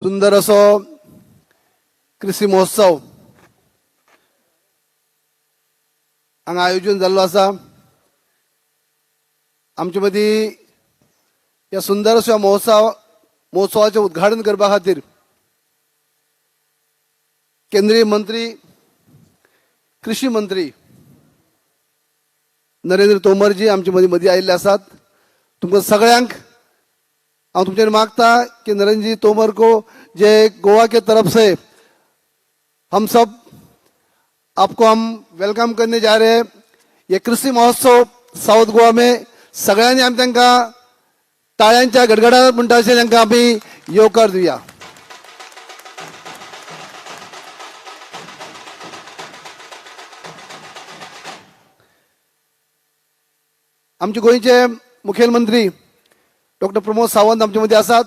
सुंदर असो कृषी महोत्सव हांगा आयोजन जाल्लो आसा। आमचे मदीं ह्या सुंदर अशा महोत्सवाचे उद्घाटन करपा खातीर केंद्रीय मंत्री कृषी मंत्री नरेंद्र तोमर जी आमचे मदीं आयिल्ले आसात। तुमकां सगळ्यांक हांव तुमचे मागता कि नरेंद्र जी तोमर को जे गोवा के तरफ से हम सब आपको हम वेलकम करने जा रहे हैं। ये कृषि महोत्सव साउथ गोवा में सगळ्यांनी आमी तांकां ताळ्यांच्या गडगडाट म्हणटा अशें तांकां आमी येवकार दिवया। आमचे गोंयचे मुखेलमंत्री डॉक्टर प्रमोद सावंत आमचे मदीं आसात।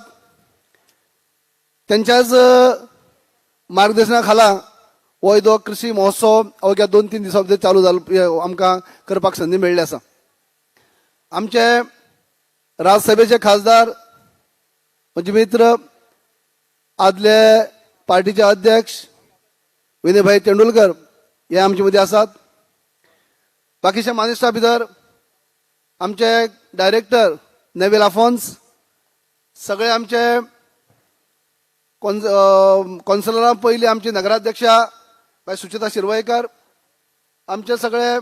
त्यांच्याच मार्गदर्शना खाला हो कृषी महोत्सव अवघ्या 2-3 दिसां भितर चालू जालो आमकां करपाक संदी मेळ्ळी आसा। आमचे राज्यसभेचे खासदार म्हजे मित्र आदले पार्टीचे अध्यक्ष विनयभाई तेंडुलकर हे आमचे मदीं आसात। बाकीच्या मानेस्टा भितर आमचे डायरेक्टर नेव्हिल आफोन्स, सगळे आमचे कौन्सिलरां पयली आमची नगराध्यक्षा बाय सुचिता शिरवयकर, आमचे सगळे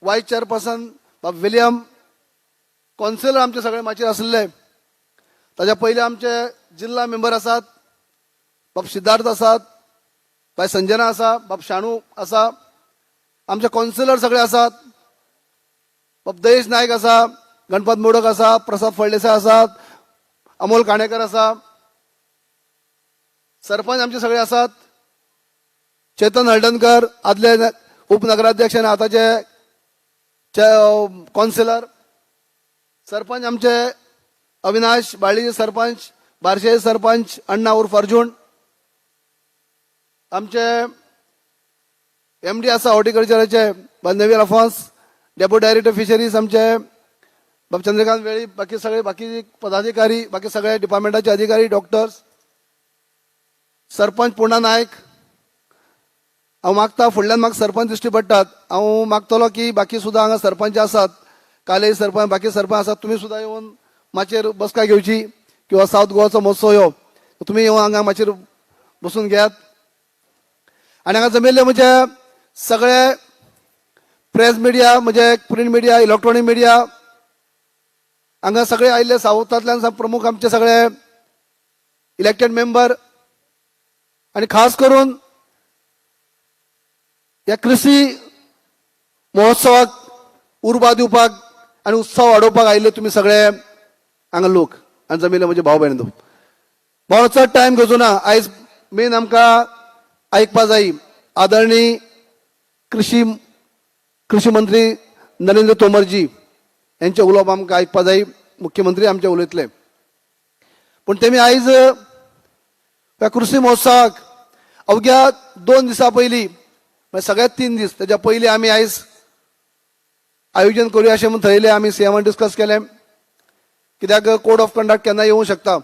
वायस चेअरपर्सन बाब विलियम, कौन्सिलर आमचे सगळे माचयेर आसले। ताच्या पयलीं आमचे जिल्हा मेंबर आसात बाब सिद्धार्थ आसात, बाय संजना आसा, बाब शाणू आसा, आमचे कौन्सिलर सगळे आसात, बाब दयेश नायक आसा, गणपत मोडक आसा, प्रसाद फळदेसाय आसात, अमोल काणेकर आसा, सरपंच आमचे सगळे आसात, चेतन हळदणकर आदले उपनगराध्यक्ष आनी आतांचे कौन्सिलर, सरपंच आमचे अविनाश बाळ्ळीचे सरपंच, बार्शेचे सरपंच अण्णा उर्फ अर्जुन, आमचे MD आसा हॉर्टिकल्चराचे Neville Afonso, deputy director fisheries आमचे बाब चंद्रकांत वेळी, बाकी सगळे बाकी पदाधिकारी, बाकी सगळे डिपार्टमेंटाचे अधिकारी, डॉक्टर्स, सरपंच पूर्णा नायक। हांव मागता फुडल्यान म्हाका सरपंच दिश्टी पडटात, हांव मागतलो की बाकी सुद्दां हांगा सरपंच आसात, काले सरपंच, बाकी सरपंच आसात, तुमी सुद्दां येवन माचयेर बसका घेवची किंवा साउथ गोवाचो महोत्सव ह्यो तुमी येवन हांगा माचयेर बसून घेयात। आनी हांगा जमिल्ले म्हणजे सगळे प्रेस मिडिया म्हणजे प्रिंट मिडिया, इलेक्ट्रॉनिक मिडिया, हांगा सगळे आयिल्ले सावथांतल्यान प्रमुख आमचे सगळे इलेक्टेड मेंबर आणि खास करून या कृषी महोत्सवाक उर्बा दिवपाक आणि उत्सव वाडोवपाक आयिल्ले तुम्ही सगळे हांगा लोक आनी जमिल्ले म्हणजे भाव भयणो भाव चड टायम घेवचो ना। आयज मेन आमकां आयकपा जाय आदरणीय कृषी मंत्री नरेंद्र तोमरजी यांचे उलोवप आमकां आयकपा जाय। मुख्यमंत्री आमचे उलयतले पण तेमी आयज ह्या कृषी महोत्सवाक अवघ्या 2 दिसां पयलीं म्हणजे सगळ्यात 3 दीस त्याच्या पयलीं आमी आयज आयोजन करूया अशें म्हणून थरयलें। आमी सीएमान डिस्कस केलें कित्याक कोड ऑफ कंडक्ट केन्ना येवंक शकता,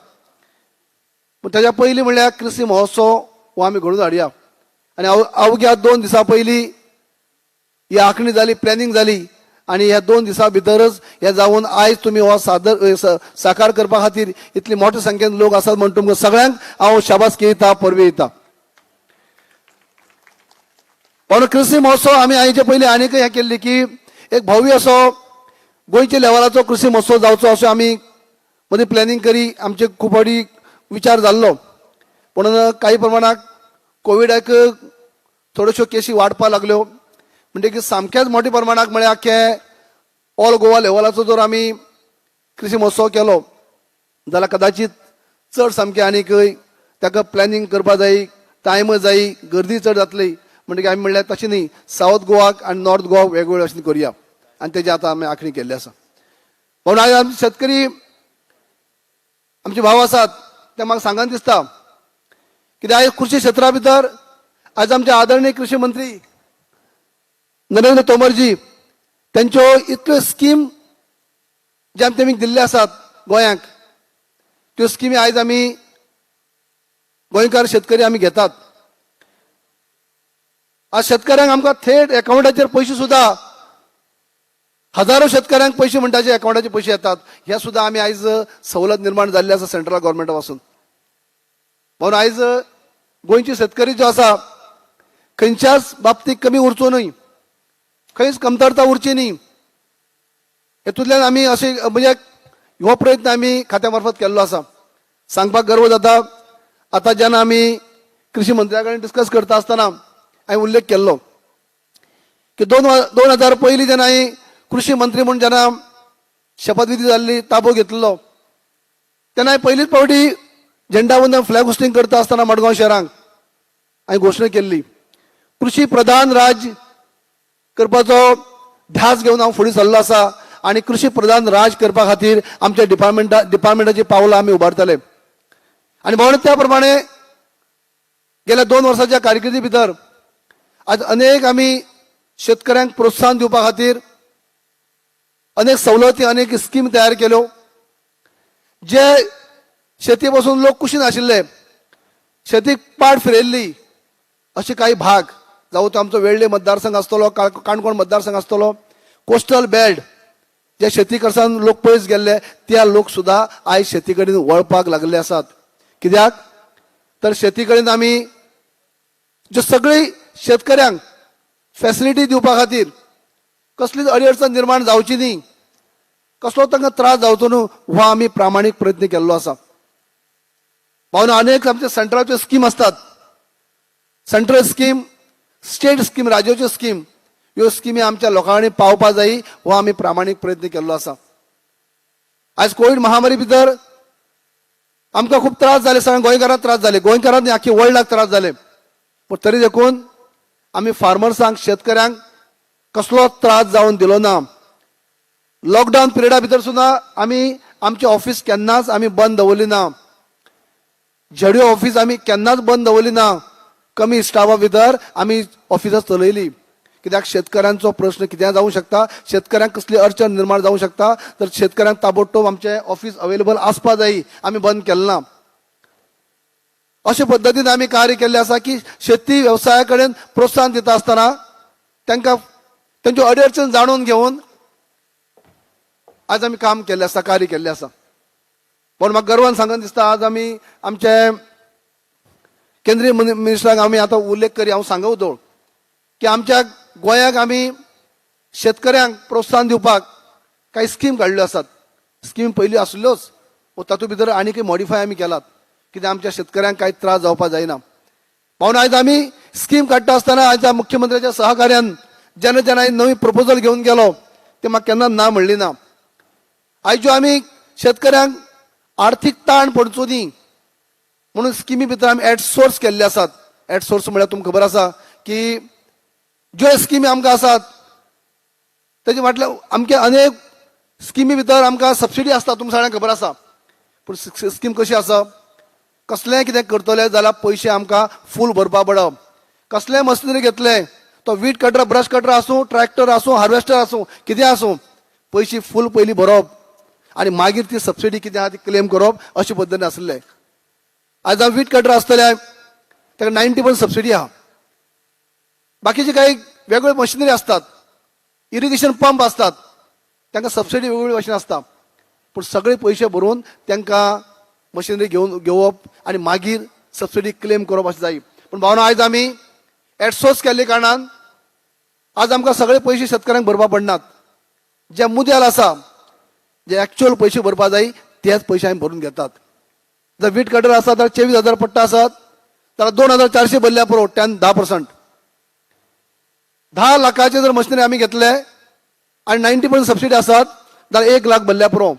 पूण त्याच्या पयलीं म्हणल्यार कृषी महोत्सव हो आमी घडोवन हाडया। आनी अवघ्या 2 दिसां पयलीं ही आंखणी जाली, प्लॅनिंग जाली आणि ह्या 2 दिसां भितरच हे जावन आयज तुम्ही हो साकार करपा खातीर इतली मोठ्या संख्येन लोक आसात म्हणून तुमकां सगळ्यांक हांव शाबासकी दिता, परबी दिता। पण कृषी महोत्सव आमी आयचे पयलीं आनीक हें केल्ली की एक भव्य असो गोंयच्या लेवलाचो कृषी महोत्सव जावचो अशें आमी मदीं प्लॅनिंग करी आमचे खूब फावटी विचार जाल्लो, पूण काही प्रमाणात कोविडाक थोड्योश्यो केसी वाडपाक लागल्यो म्हणजे सामक्याच मोठ्या प्रमाणात म्हळ्यार आख्खे ऑल गोवा लेवलाचो जर आमी कृषी महोत्सव केलो जाल्यार कदाचित चड सामकें आनीक ताका प्लॅनिंग करपा जाय, टायम जाय, गर्दी चड जातली। म्हणजे आमी म्हणल्यार तशें न्ही, साउथ गोवाक आनी नॉर्थ गोवा वेगवेगळ्यो अशें करुया आनी तेजी आतां आमी आंखणी केल्ली आसा। म्हणून आयज आमचे शेतकरी आमचे भाव आसात ते म्हाका सांगन दिसता कित्याक आयज कृषी क्षेत्रा भितर आयज आमचे आदरणीय कृषी मंत्री नरेंद्र तोमरजी त्यांच्यो इतल्यो स्कीम ज्या तेमी दिल्ले आसात गोंयांक त्यो स्किमी आयज आमी गोंयकार शेतकरी आमी घेतात. आज शेतकऱ्यांक आमकां थेट अकाउंटाचेर पयशे सुद्धा हजारो शेतकऱ्यांक पयशे म्हणटाचे अकाउंटाचे पयशे येतात. हे सुद्धा आमी आयज सवलत निर्माण जाल्ली आसा सेंट्रल गव्हर्मेंटा पासून. म्हणून आयज गोंयचे शेतकरी जो आसा खंयच्याच बाबतीत कमी उरचो न्हय, खंयच कमतरता उरची न्ही. हेतूंतल्यान आमी अशें म्हणजे हो प्रयत्न आमी खात्या मार्फत केल्लो आसा. सांगपाक गर्व जाता. आतां जेन्ना आमी कृषी मंत्र्या कडेन डिस्कस करता आसतना हांवें उल्लेख केल्लो की 2000 पयलीं जेन्ना हांवें कृषी मंत्री म्हणून जेन्ना शपथविधी जाल्ली ताबो घेतलेलो तेन्ना हांवें पयलीच फावटी झेंडा वंदन फ्लॅग होस्टिंग करता आसतना मडगांव शहरांक हांवें घोशणा केल्ली कृषी प्रधान राज करपाचो ध्यास घेवन हांव फुडें सरलो आसा आनी कृषी प्रधान राज करपा खातीर आमच्या डिपार्टमेंटाची पावलां आमी उबारतले. आनी म्हणून त्या प्रमाणे गेल्या 2 वर्सांच्या कारकिर्दी भितर आज अनेक आमी शेतकऱ्यांक प्रोत्साहन दिवपा खातीर अनेक सवलती अनेक स्कीम तयार केल्यो. जे शेती पासून लोक कुशीन आशिल्ले, शेतीक पाड फिरयल्ली असे काही भाग, जावं तो आमचो वेळ्ळे मतदारसंघ आसतलो, काणकोण मतदारसंघ आसतलो, कोस्टल बेल्ट जे शेती कडसान लोक पयस गेल्ले त्या लोक सुद्धा आयज शेती कडेन वळपाक लागले आसात. कित्याक तर शेती कडेन आमी जे सगळी शेतकऱ्यांक फॅसिलिटी दिवपा खातीर कसलीच अडचण निर्माण जावची न्ही, कसलो तांकां त्रास जावचो न्हू, हो आमी प्रामाणीक प्रयत्न केल्लो आसा. म्हणून अनेक आमचे सेंट्रलचे स्कीम असतात. सेंट्रल स्कीम, स्टेट स्कीम, राज्याच्यो स्कीम, ह्यो स्किमी आमच्या लोकांनी पावपा जाय हो आमी प्रामाणीक प्रयत्न केल्लो आसा. आज कोविड महामारी भितर आमकां खूब त्रास जाले, सगळ्या गोंयकारांक त्रास जाले, गोंयकारांक न्ही आख्खे वर्ल्डाक त्रास जाले. पूण तरी देखून आमी फार्मर्सांक, शेतकऱ्यांक कसलो त्रास जावन दिलो ना. लॉकडावन पिरियडा भितर सुद्धा आमी आमचे ऑफिस केन्नाच आमी बंद दवरली ना. झेडिओ ऑफिस आमी केन्नाच बंद दवरली ना. कमी स्टाफा भितर आमी ऑफिसां चलयली. कित्याक शेतकऱ्यांचो प्रश्न कितें जावं शकता, शेतकऱ्यांक कसली अडचण निर्माण जावं शकता, तर शेतकऱ्यांक ताबडतोब आमचे ऑफिस अवेलेबल आसपा जाय, आमी बंद केलें ना. अशे पद्दतीन आमी कार्य केल्लें आसा की शेती वेवसाया कडेन प्रोत्साहन दिता आसतना तांकां तांच्यो अडचण जाणून घेवन आज आमी काम केल्लें आसा, कार्य केल्लें आसा. पण म्हाका गर्वान सांगन दिसता आज आमी आमचे केंद्रीय मिनिस्टराक आमी आतां उल्लेख करी, हांव सांगवतो की आमच्या गोंयाक आमी शेतकऱ्यांक प्रोत्साहन दिवपाक काही स्कीम काडल्यो आसात. स्कीम पयलीं आसल्योच, तातूंत भितर आनीकय मॉडिफाय आमी केलात कित्याक आमच्या शेतकऱ्यांक कांय त्रास जावपा जायना. म्हणून आयज आमी स्कीम काडटा आसतना आयज मुख्यमंत्र्याच्या सहकार्यान जेन्ना जेन्ना नवी प्रपोजल घेवन गेलो ते म्हाका केन्ना ना म्हणली ना. आयज ज्यो आमी शेतकऱ्यांक आर्थीक ताण पडचो न्ही म्हणून स्किमी भितर आमी एट सोर्स केल्ले आसात. एट सोर्स म्हळ्यार तुमकां खबर आसा की ज्यो स्किमी आमकां आसात तेजे म्हटल्यार आमच्या अनेक स्किमी भितर आमकां सबसिडी आसता, तुमकां सगळ्यांक खबर आसा. पूण स्कीम कशी आसा, कसलेंय कितें करतले जाल्यार पयशे आमकां फूल भरपा पडप. कसलेंय मशिनरी घेतले, तो वीट कटर, ब्रश कटर आसूं, ट्रॅक्टर आसूं, हार्वेस्टर आसूं, कितें आसूं, पयशे फूल पयलीं भरप आनी मागीर ती सबसिडी कितें आहा ती क्लेम करप, अशे पद्दतीन आसलें. आज वीट कटर आसतले ताका 90% सबसिडी आहा. बाकीचे काही वेगळे मशिनरी असतात, इरिगेशन पंप असतात, तांकां सबसिडी वेगवेगळी भशेन आसता. पूण सगळे पयशे भरून तांकां मशिनरी घेवप आनी मागीर सबसिडी क्लेम करप अशें जाय. पूण भावना आयज आमी एडसोर्स केल्ले कारणान आज आमकां सगळे पयशे शेतकऱ्यांक भरपा पडनात. जे मुद्याल आसा, जे एक्चुअल पयशे भरपा जाय तेच पयशे आमी भरून घेतात. जर वीट कटर आसा जाल्यार 24,000 पडटा आसात जाल्यार 2,400 भरल्या पुरो, 10%. 10 लाखाचे जर मशिनरी आमी घेतले आनी 90% सबसिडी आसात जाल्यार 1 लाख भरल्या पुरो.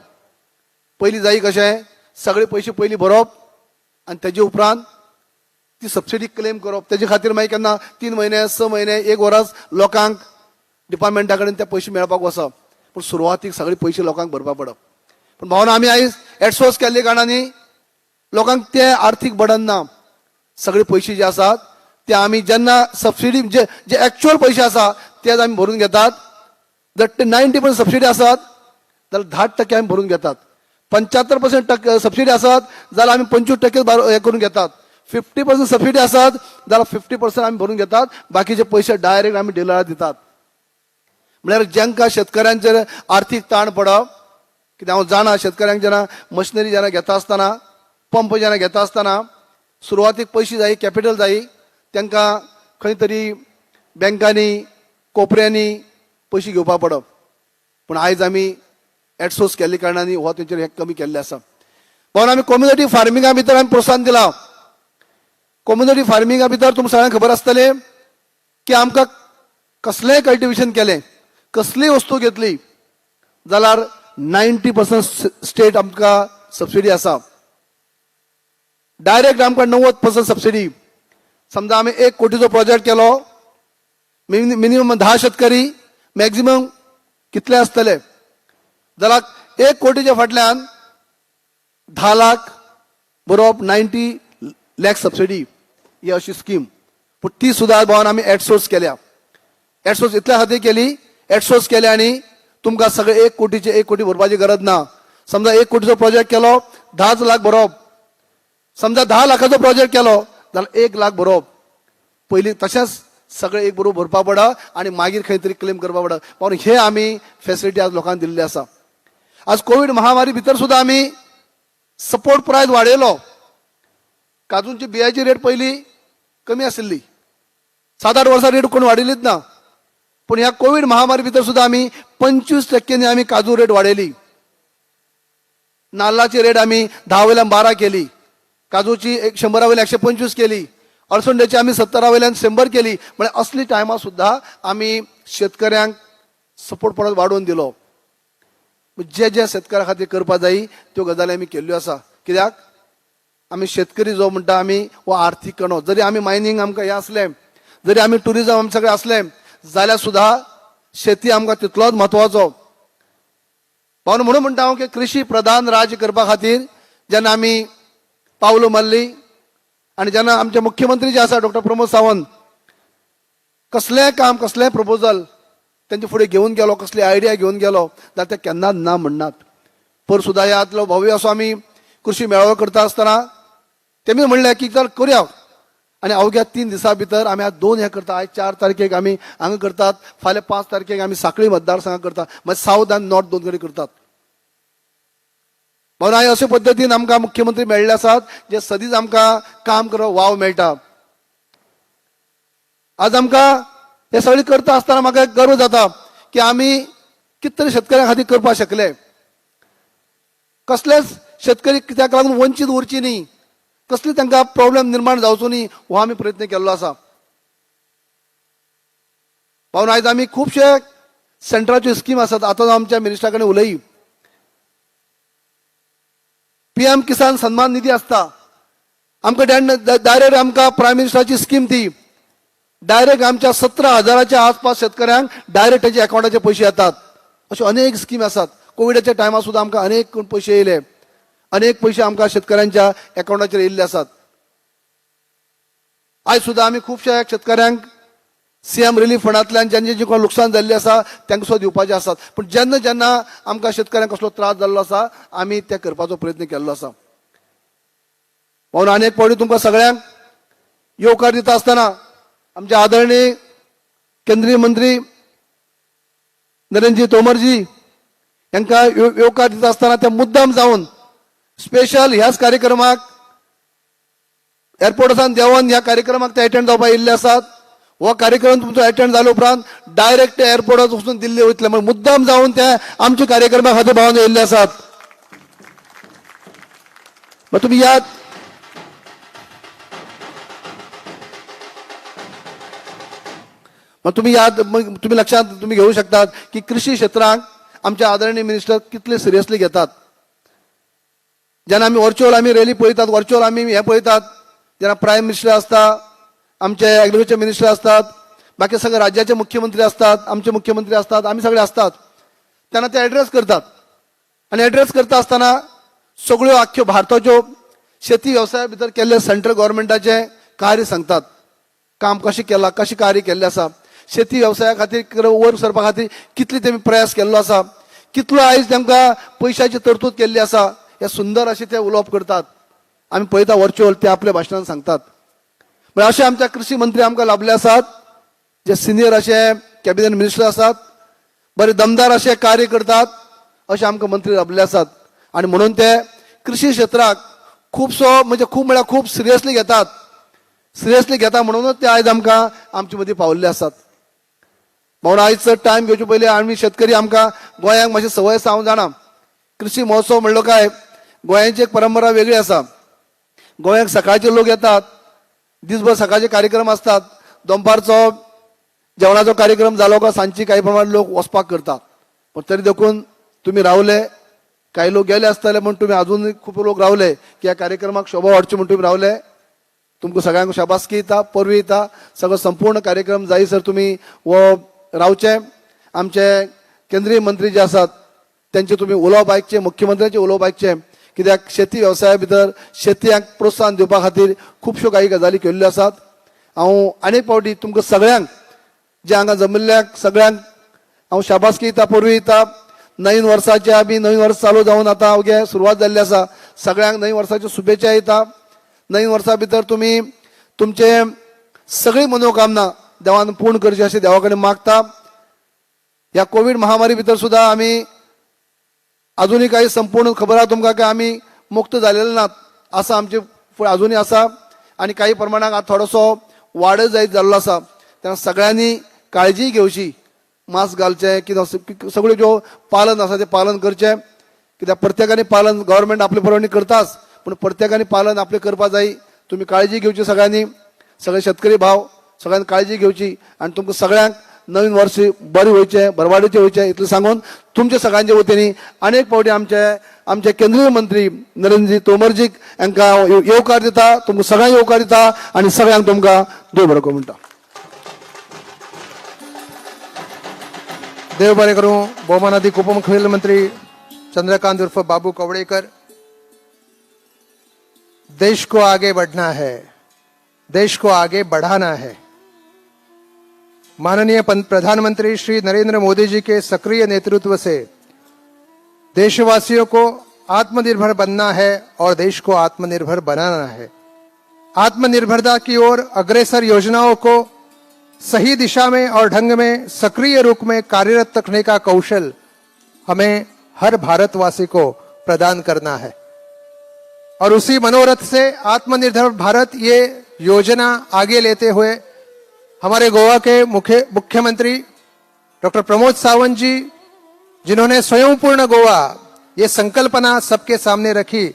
पयलीं जाय कशें, सगळे पयशे पयलीं भरप आनी तेजे उपरांत ती सबसिडी क्लेम करप. तेजे खातीर मागीर केन्ना 3 म्हयने, 6 म्हयने, 1 वर्स लोकांक डिपार्टमेंटा कडेन ते पयशे मेळपाक वचप. पूण सुरवातीक सगळे पयशे लोकांक भरपा पडप. पूण भावना आमी आयज एडसोर्स केल्ले कारणांनी लोकांक ते आर्थीक बर्डन ना. सगळे पयशे जे आसात ते आमी जेन्ना सबसिडी जे एक्चुअल पयशे आसा तेच आमी भरून घेतात. जर 90% सबसिडी आसात जाल्यार 10% आमी भरून घेतात. 75% सबसिडी आसात जाल्यार आमी 25% हे करून घेतात. 50% सबसिडी आसात जाल्यार 50% आमी भरून घेतात, बाकीचे पैसे डायरेक्ट आमी डिलराक दितात. म्हळ्यार जांकां शेतकऱ्यांचेर आर्थीक ताण पडप, कित्याक हांव जाणा शेतकऱ्यांक जेन्ना मशिनरी जेन्ना घेता आसतना, पंप जेन्ना घेता आसतना सुरवातीक पयशे जाय, कॅपिटल जाय, तांकां खंय तरी बँकांनी कोपऱ्यांनी पयशे घेवपाक पडप. पूण आयज आमी एडसोर्स केल्ल्या कारणान हो तेंचेर हे कमी केल्ले आसा. म्हणून आमी कम्युनिटी फार्मिंगा भितर आमी प्रोत्साहन दिलां. कम्युनिटी फार्मिंगा भितर तुमकां सगळ्यांक खबर आसतलें की आमकां कसलेंय कल्टिवेशन केलें, कसलीय वस्तू घेतली जाल्यार 90% स्टेट आमकां सबसिडी आसा. डायरेक्ट आमकां 90% सबसिडी. समजा आमी 1 कोटीचो प्रोजेक्ट केलो, मिनिमम 10 शेतकरी, मॅक्झिमम कितले आसतले जाल्यार 1 कोटीच्या फाटल्यान 10 लाख बरोवप, 90 लाख सबसिडी ही अशी स्कीम. पूण ती सुद्दां भावन आमी एडसोर्स केल्या. एडसोर्स इतल्या खातीर केली, एडसोर्स केल्या आनी तुमकां सगळे 1 कोटी भरपाची गरज ना. समजा 1 कोटीचो प्रोजेक्ट केलो 10 लाख भरप, समजा 10 लाखाचो प्रोजेक्ट केलो जाल्यार 1 लाख भरप. पयलीं तशेंच सगळे एक बरोबर भरपा पडा आनी मागीर खंय तरी क्लेम करपा पडा. म्हणून हे आमी फेसिलिटी आज लोकांक दिल्ली आसा. आज कोविड महामारी भितर सुद्दां आमी सपोर्ट प्रायस वाडयलो. काजूंची बियाची रेट पयलीं कमी आशिल्ली, 7-8 वर्सां रेट कोण वाडयलीच ना. पूण ह्या कोविड महामारी भितर सुद्दां आमी 25% आमी काजू रेट वाडयली. नाल्लाची रेट आमी 10 वयल्यान 12 केली, काजूची 100 वयल्यान 125 केली, अळसंड्याची आमी 70 वयल्यान 100 केली. म्हळ्यार असली टायमार सुद्दां आमी शेतकऱ्यांक सपोर्ट परत वाडोवन दिलो. जे जे शेतकऱ्या खातीर करपा जाय त्यो गजाली आमी केल्ल्यो आसा. कित्याक आमी शेतकरी जो म्हणटा आमी हो आर्थीक कणो, जरी आमी मायनींग आमकां हें आसलें, जरी आमी टुरिजम आमचें सगळें आसलें जाल्यार सुद्दां शेती आमकां तितलोच म्हत्वाचो. म्हणून म्हणटा हांव की कृशी प्रधान राज्य करपा खातीर जेन्ना आमी पावलो मारली आनी जेन्ना आमचे मुख्यमंत्री जे आसा डॉक्टर प्रमोद सावंत कसलेंय काम, कसलेंय प्रपोजल तेंचे फुडें घेवन गेलो, कसली आयडिया घेवन गेलो जाल्यार ते केन्नाच ना म्हणनात. पर सुद्दां ह्यातलो भव्य असो आमी कृषी मेळावो करता आसतना तेमी म्हणलें की चल करुया. आनी अवघ्या 3 दिसां भितर आमी आज 2 हे करता. आयज 4 तारखेक आमी हांगा करतात, फाल्यां 5 तारखेक आमी सांखळी मतदारसंघात करतात, मागीर सावथ आनी नॉर्थ 2 कडेन करतात. म्हणून हांवें अशे पद्दतीन आमकां मुख्यमंत्री मेळ्ळे आसात जे सदींच आमकां काम करप वाव मेळटा. आज आमकां हे सगळें करता आसतना म्हाका एक गर्व जाता की आमी कितें तरी शेतकऱ्यां खातीर करपाक शकले. कसलेच शेतकरी कित्याक लागून वंचीत उरची न्ही, कसली तांकां प्रॉब्लेम निर्माण जावचो न्ही हो आमी प्रयत्न केल्लो आसा. म्हणून आयज आमी खुबशे सेंट्रलाच्यो स्कीम आसात. आतां आमच्या मिनिस्टरा कडेन उलयी, PM किसान सन्मान निधी आसता, आमकां डायरेक्ट आमकां प्रायम मिनिस्टराची स्कीम ती डायरेक्ट आमच्या 17,000च्या आसपास शेतकऱ्यांक डायरेक्ट तांच्या अकाउंटाचे पयशे येतात. अश्यो अनेक स्कीम आसात. कोविडाच्या टायमार सुद्दां आमकां अनेक पयशे येयले, अनेक पयशे आमकां शेतकऱ्यांच्या अकाउंटाचेर येयल्ले आसात. आयज सुद्दां आमी खुबश्या शेतकऱ्यांक CM रिलीफ फंडांतल्यान जें जें कोण लुकसाण जाल्लें आसा तांकां सुद्दां दिवपाचें आसात. पूण जेन्ना जेन्ना आमकां शेतकऱ्यांक कसलो त्रास जाल्लो आसा आमी ते करपाचो प्रयत्न केल्लो आसा. म्हणून आनी एक फावटी तुमकां सगळ्यांक येवकार दिता आसतना आमचे आदरणीय केंद्रीय मंत्री नरेंद्रजी तोमरजी हांकां येवकार दिता आसतना ते मुद्दाम जावन स्पेशल ह्याच कार्यक्रमाक एअरपोर्टासान देंवन ह्या कार्यक्रमाक ते अटेंड जावपाक येयल्ले आसात. हो कार्यक्रम तुमचो अटेंड जाले उपरांत डायरेक्ट ते एअरपोर्टार वचून दिल्ली वयतले. म्हणजे मुद्दाम जावन ते आमच्या कार्यक्रमा खातीर भावना येयल्ले आसात. मग तुम्ही याद तुम्ही लक्षात तुम्ही घेऊ शकतात की कृषी क्षेत्रांत आमचे आदरणीय मिनिस्टर कितले सिरियसली घेतात. जेन्ना आमी व्हर्च्युअल आमी रॅली पळयतात, व्हर्च्युअल आमी हे पळयतात, जेन्ना प्रायम मिनिस्टर आसता, आमचे एग्रीकल्चर मिनिस्टर असतात, बाकी सगळे राज्याचे मुख्यमंत्री असतात, आमचे मुख्यमंत्री असतात, आम्ही सगळे असतात, त्यांना ते ॲड्रेस करतात. आणि ॲड्रेस करता आसतना सगळ्यो आख्यो भारताच्यो शेती व्यवसाया भितर केल्ले सेंट्रल गव्हर्मेंटाचे कार्य सांगतात. काम कशें केलां, कशें कार्य केल्लें आसा, शेती व्यवसाया खातीर वयर सरपा खातीर कितले तेमी प्रयास केल्लो आसा, कितलो आयज तांकां पयशांची तरतूद केल्ली आसा, हे सुंदर अशें ते उलोवप करतात. आम्ही पळयता व्हर्च्युअल ते आपल्या भाशणान सांगतात. म्हणजे असे आमच्या कृषी मंत्री आमकां लाभले आसात, जे सिनियर असे कॅबिनेट मिनिस्टर आसात, बरे दमदार असे कार्य करतात, असे आमकां मंत्री लाभले आसात. आणि म्हणून ते कृषी क्षेत्राक खूबसो म्हणजे खूप सिरियसली घेतात. सिरियसली घेता म्हणूनच ते आयज आमकां आमचे मदीं पावल्ले आसात. म्हणून आयज टायम घेवचे पयलीं आमी शेतकरी आमकां गोंयांक मातशी संवय आसा, हांव जाणा. कृषी महोत्सव म्हणलो काय गोंयांची एक परंपरा वेगळी आसा. गोंयांक सकाळचे लोक येतात, दिसभर सकाळचे कार्यक्रम असतात, दनपारचो जेवणाचो कार्यक्रम जालो का सांजची काही प्रमाणात लोक वचपाक करतात. पण तरी देखून तुम्ही रावले, काही लोक गेले असताले म्हणून तुम्ही अजूनही खूप लोक रावले की या कार्यक्रमाक शोभा वाडची म्हणून तुम्ही रावले. तुमकां सगळ्यांक शाबासकी दिता, परवी दिता. सगळो संपूर्ण कार्यक्रम जायसर तुम्ही वो रावचे. आमचे केंद्रीय मंत्री जे आसात त्यांचे तुम्ही उलोवप आयकचे, मुख्यमंत्र्यांचे उलोवप आयकचे. कित्याक शेती वेवसाया भितर शेतयांक प्रोत्साहन दिवपा खातीर खुबश्यो काही गजाली केल्ल्यो आसात. हांव आनीक फावटी तुमकां सगळ्यांक जे हांगा जमिल्ल्याक सगळ्यांक हांव शाबासकी दिता, परवी दिता. नवीन वर्साचे आमी नवीन वर्स चालू जावन आतां अवघे सुरवात जाल्ली आसा. सगळ्यांक नवीन वर्साच्यो शुभेच्छा दिता. नवीन वर्सा भितर तुम्ही तुमचे सगळी मनोकामना देवान पूर्ण करची अशें देवा कडेन मागता. ह्या कोविड महामारी भितर सुद्दां आमी अजूनही काही संपूर्ण खबर आहा तुमकां की आमी मुक्त जालेले नात, असं आमचे अजूनही आसा. आणि काही प्रमाणात आता थोडोसो वाड जायत जाल्लो आसा. तेन्ना सगळ्यांनी काळजी घेवची, मास्क घालचे, कितें सगळ्यो ज्यो पालन आसा ते पालन करचे. कित्याक प्रत्येकाने पालन गव्हर्नमेंट आपली परवणी करताच, पण प्रत्येकाने पालन आपले करपा जाय. तुम्ही काळजी घेवची सगळ्यांनी, सगळे शेतकरी भाव सगळ्यांनी काळजी घेवची. आणि तुमकां सगळ्यांक नवीन वर्ष बरे होयचे, भरवाडीचे होयचे इतलें सांगून तुमच्या सगळ्यांच्या वतीने अनेक फावटी आमचे केंद्रीय मंत्री नरेंद्रजी तोमरजीक हांकां येवकार दिता. तुमकां सगळ्यांक येवकार दिता आणि सगळ्यांक तुमकां देव बरें करूं म्हणटा. देव बरें करूं. भौमानाधिक उपमुख्यमंत्री चंद्रकांत उर्फ बाबू कवड़ेकर. देश को आगे बढ़ना है, देश को आगे बढ़ाना है. माननीय प्रधानमंत्री श्री नरेंद्र मोदी जी के सक्रिय नेतृत्व से देशवासियों को आत्मनिर्भर बनना है और देश को आत्मनिर्भर बनाना है. आत्मनिर्भरता की ओर अग्रसर योजनाओं को सही दिशा में और ढंग में सक्रिय रूप में कार्यरत रखने का कौशल हमें हर भारतवासी को प्रदान करना है. और उसी मनोरथ से आत्मनिर्भर भारत ये योजना आगे लेते हुए हमारे गोवा के मुख्यमंत्री डॉक्टर प्रमोद सावंत जी, जिन्होंने स्वयंपूर्ण गोवा ये संकल्पना सबके सामने रखी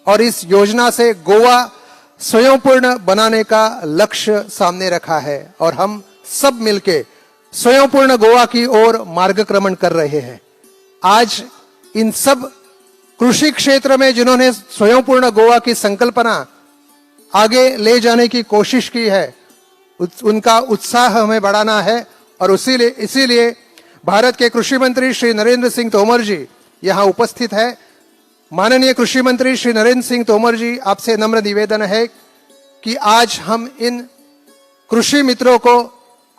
और इस योजना से गोवा स्वयंपूर्ण बनाने का लक्ष्य सामने रखा है. और हम सब मिलके स्वयंपूर्ण गोवा की ओर मार्गक्रमण कर रहे हैं. आज इन सब कृषि क्षेत्र में जिन्होंने स्वयंपूर्ण गोवा की संकल्पना आगे ले जाने की कोशिश की है, उनका उत्साह हमें बढ़ाना है. और इसीलिए भारत के कृषि मंत्री श्री नरेंद्र सिंह तोमर जी यहाँ उपस्थित है. माननीय कृषि मंत्री श्री नरेंद्र सिंह तोमर जी, आपसे नम्र निवेदन है कि आज हम इन कृषि मित्रों को,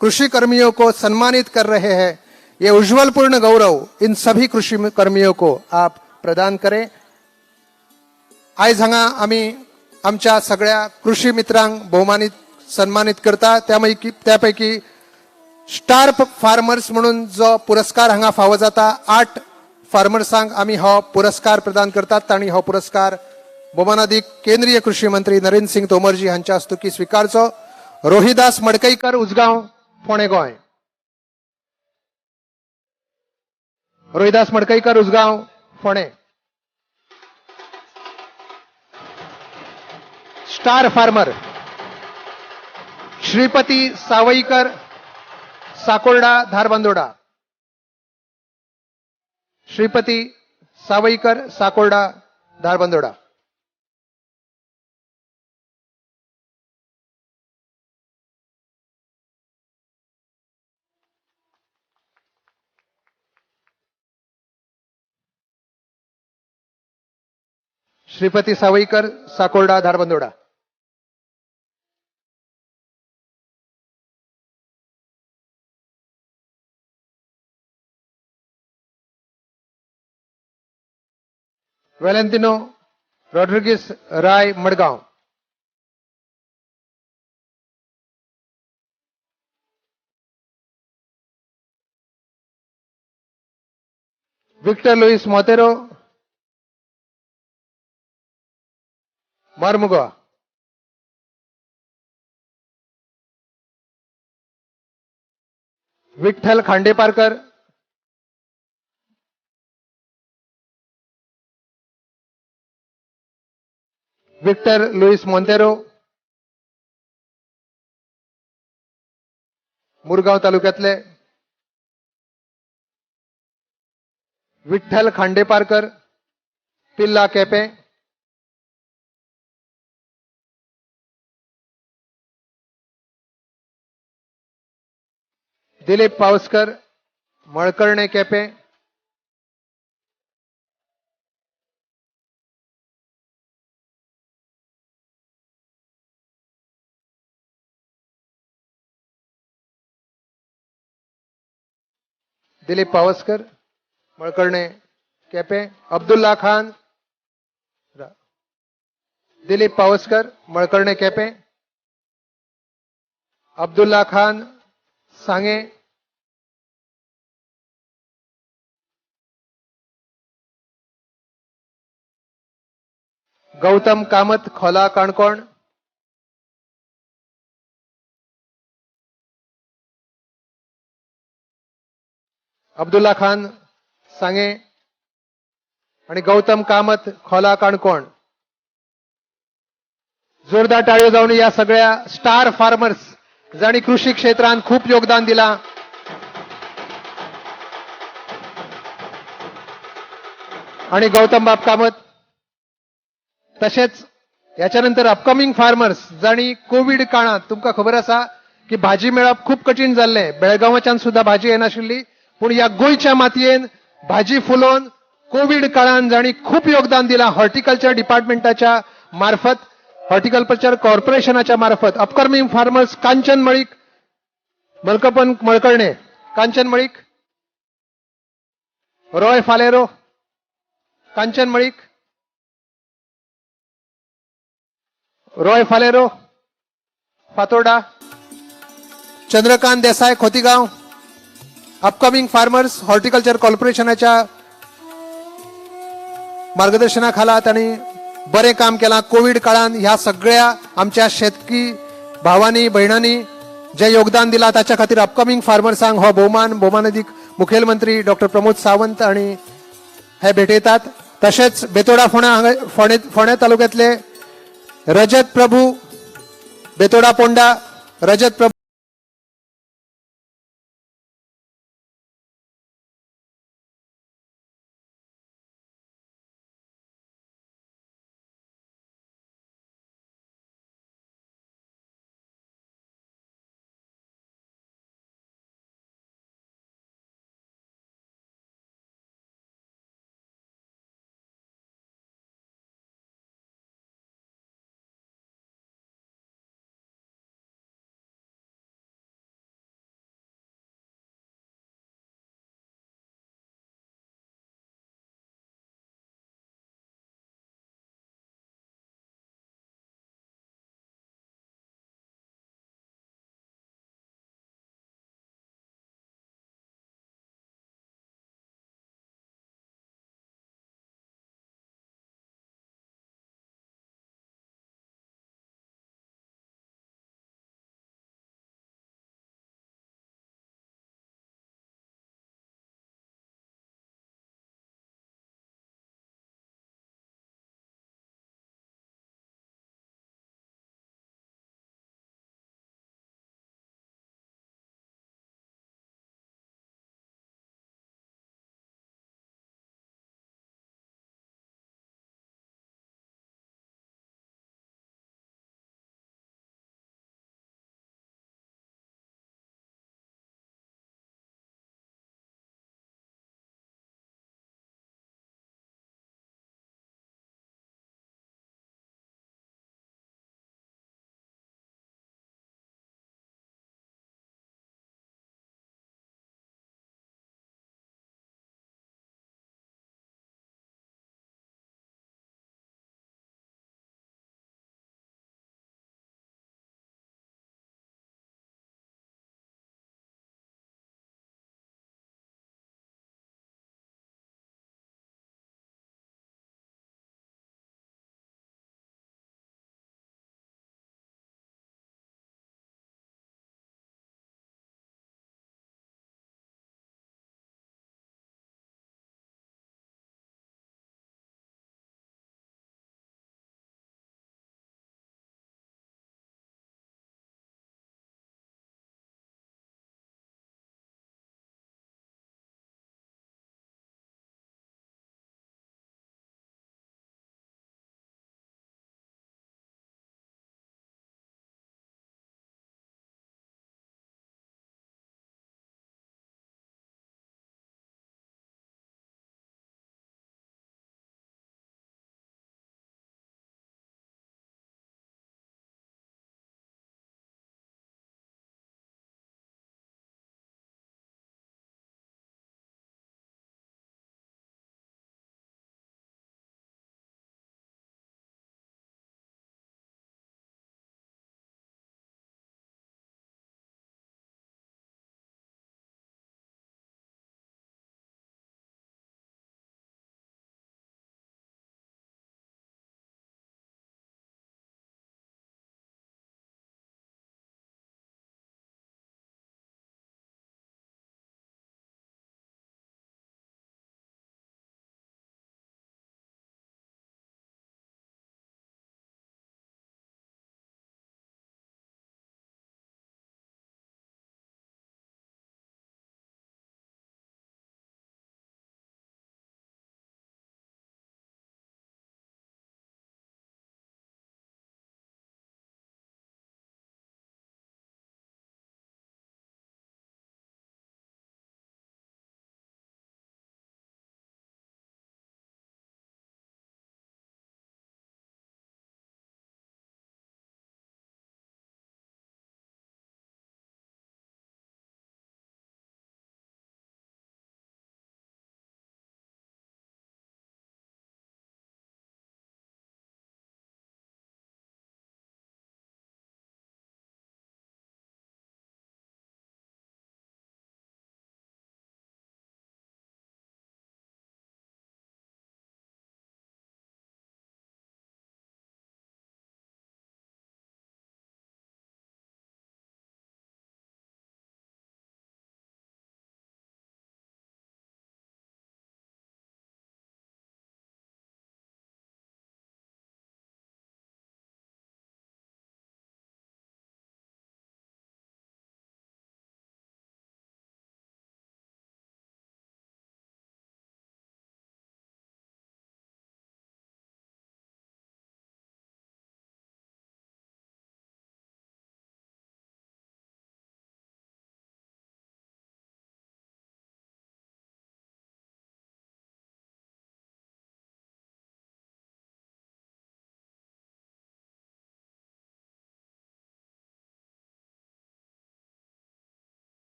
कृषि कर्मियों को सम्मानित कर रहे हैं. ये उज्जवल पूर्ण गौरव इन सभी कृषि कर्मियों को आप प्रदान करें. आयज हांगा आमी आमच्या सगळ्या कृषी मित्रांक बहुमानित सन्मानित करता. त्यापैकी स्टार फार्मर्स म्हणून जो पुरस्कार हांगा फावो जाता, 8 फार्मर्सांक आमी हो पुरस्कार प्रदान करतात. आणि हो पुरस्कार बहुमानाधिक केंद्रीय कृषी मंत्री नरेंद्र सिंह तोमर जी हांच्या हस्तुकी स्वीकारचो. Rohidas Madkaikar, Ujgaon, Fonde, Goem. Rohidas Madkaikar, Ujgaon, Fonde. Star farmer Shripati Savaikar, Sakorda, Dharbandora. Shripati Savaikar, Sakorda, Dharbandora. Shripati Savaikar, Sakorda, Dharbandora. Valentino Rodrigues Rai Madgaon, Victor Luis Monteiro, Mormugao, Vitthal Khandeparkar, Victor Luis Monteiro, Murgaon तालुक्यातले, विठ्ठल खांडेपारकर, पिल्ला केपे, दिलीप पावसकर, मळकर्णे केपे, दिलीप पावसकर, मळकर्णे केपे, अब्दुल्ला खान, दिलीप पावसकर, मळकर्णे केपे, अब्दुल्ला खान, सांगे, गौतम कामत, खोला काणकोण, अब्दुल्ला खान, सांगे आणि गौतम कामत, खोला काणकोण. जोरदार टाळ्यो जाऊन या सगळ्या स्टार फार्मर्स जाणी कृषी क्षेत्रात खूप योगदान दिला आणि गौतम बाब कामत तसेच याच्यानंतर अपकमिंग फार्मर्स जाणी कोविड काळात तुमका खबर असा की भाजी मेळप खूप कठीण जाल्ले, बेळगांवाच्यान सुद्धा भाजी येनाशिल्ली, पूण या गोंयच्या मातयेन भाजी फुलोवन कोविड काळात जाणी खूप योगदान दिला. हॉर्टिकल्चर डिपार्टमेंटाच्या मार्फत, हॉर्टिकल्चर कॉर्पोरेशनाच्या मार्फत अपकमिंग फार्मर्स कांचन मळीक, मलकपन Malkarne, Kanchan Malik, Roy Faleiro, Kanchan Malik, Roy Faleiro, Fatorda, Chandrakant Desai, Khotigaon. Upcoming farmers horticulture कॉर्पोरेशनाच्या मार्गदर्शनाखाला त्यांनी बरे काम केला. कोविड काळात ह्या सगळ्या आमच्या शेतकी भावांनी बहिणांनी जे योगदान दिला त्याच्या खातीर अपकमिंग फार्मर्सांक हो भोवमानादीक मुखेलमंत्री डॉक्टर प्रमोद सावंत आणि हे भेटयतात. तसेच बेतोडा फोंडे तालुक्यातले रजत प्रभू, बेतोडा पोंडा, रजत प्रभू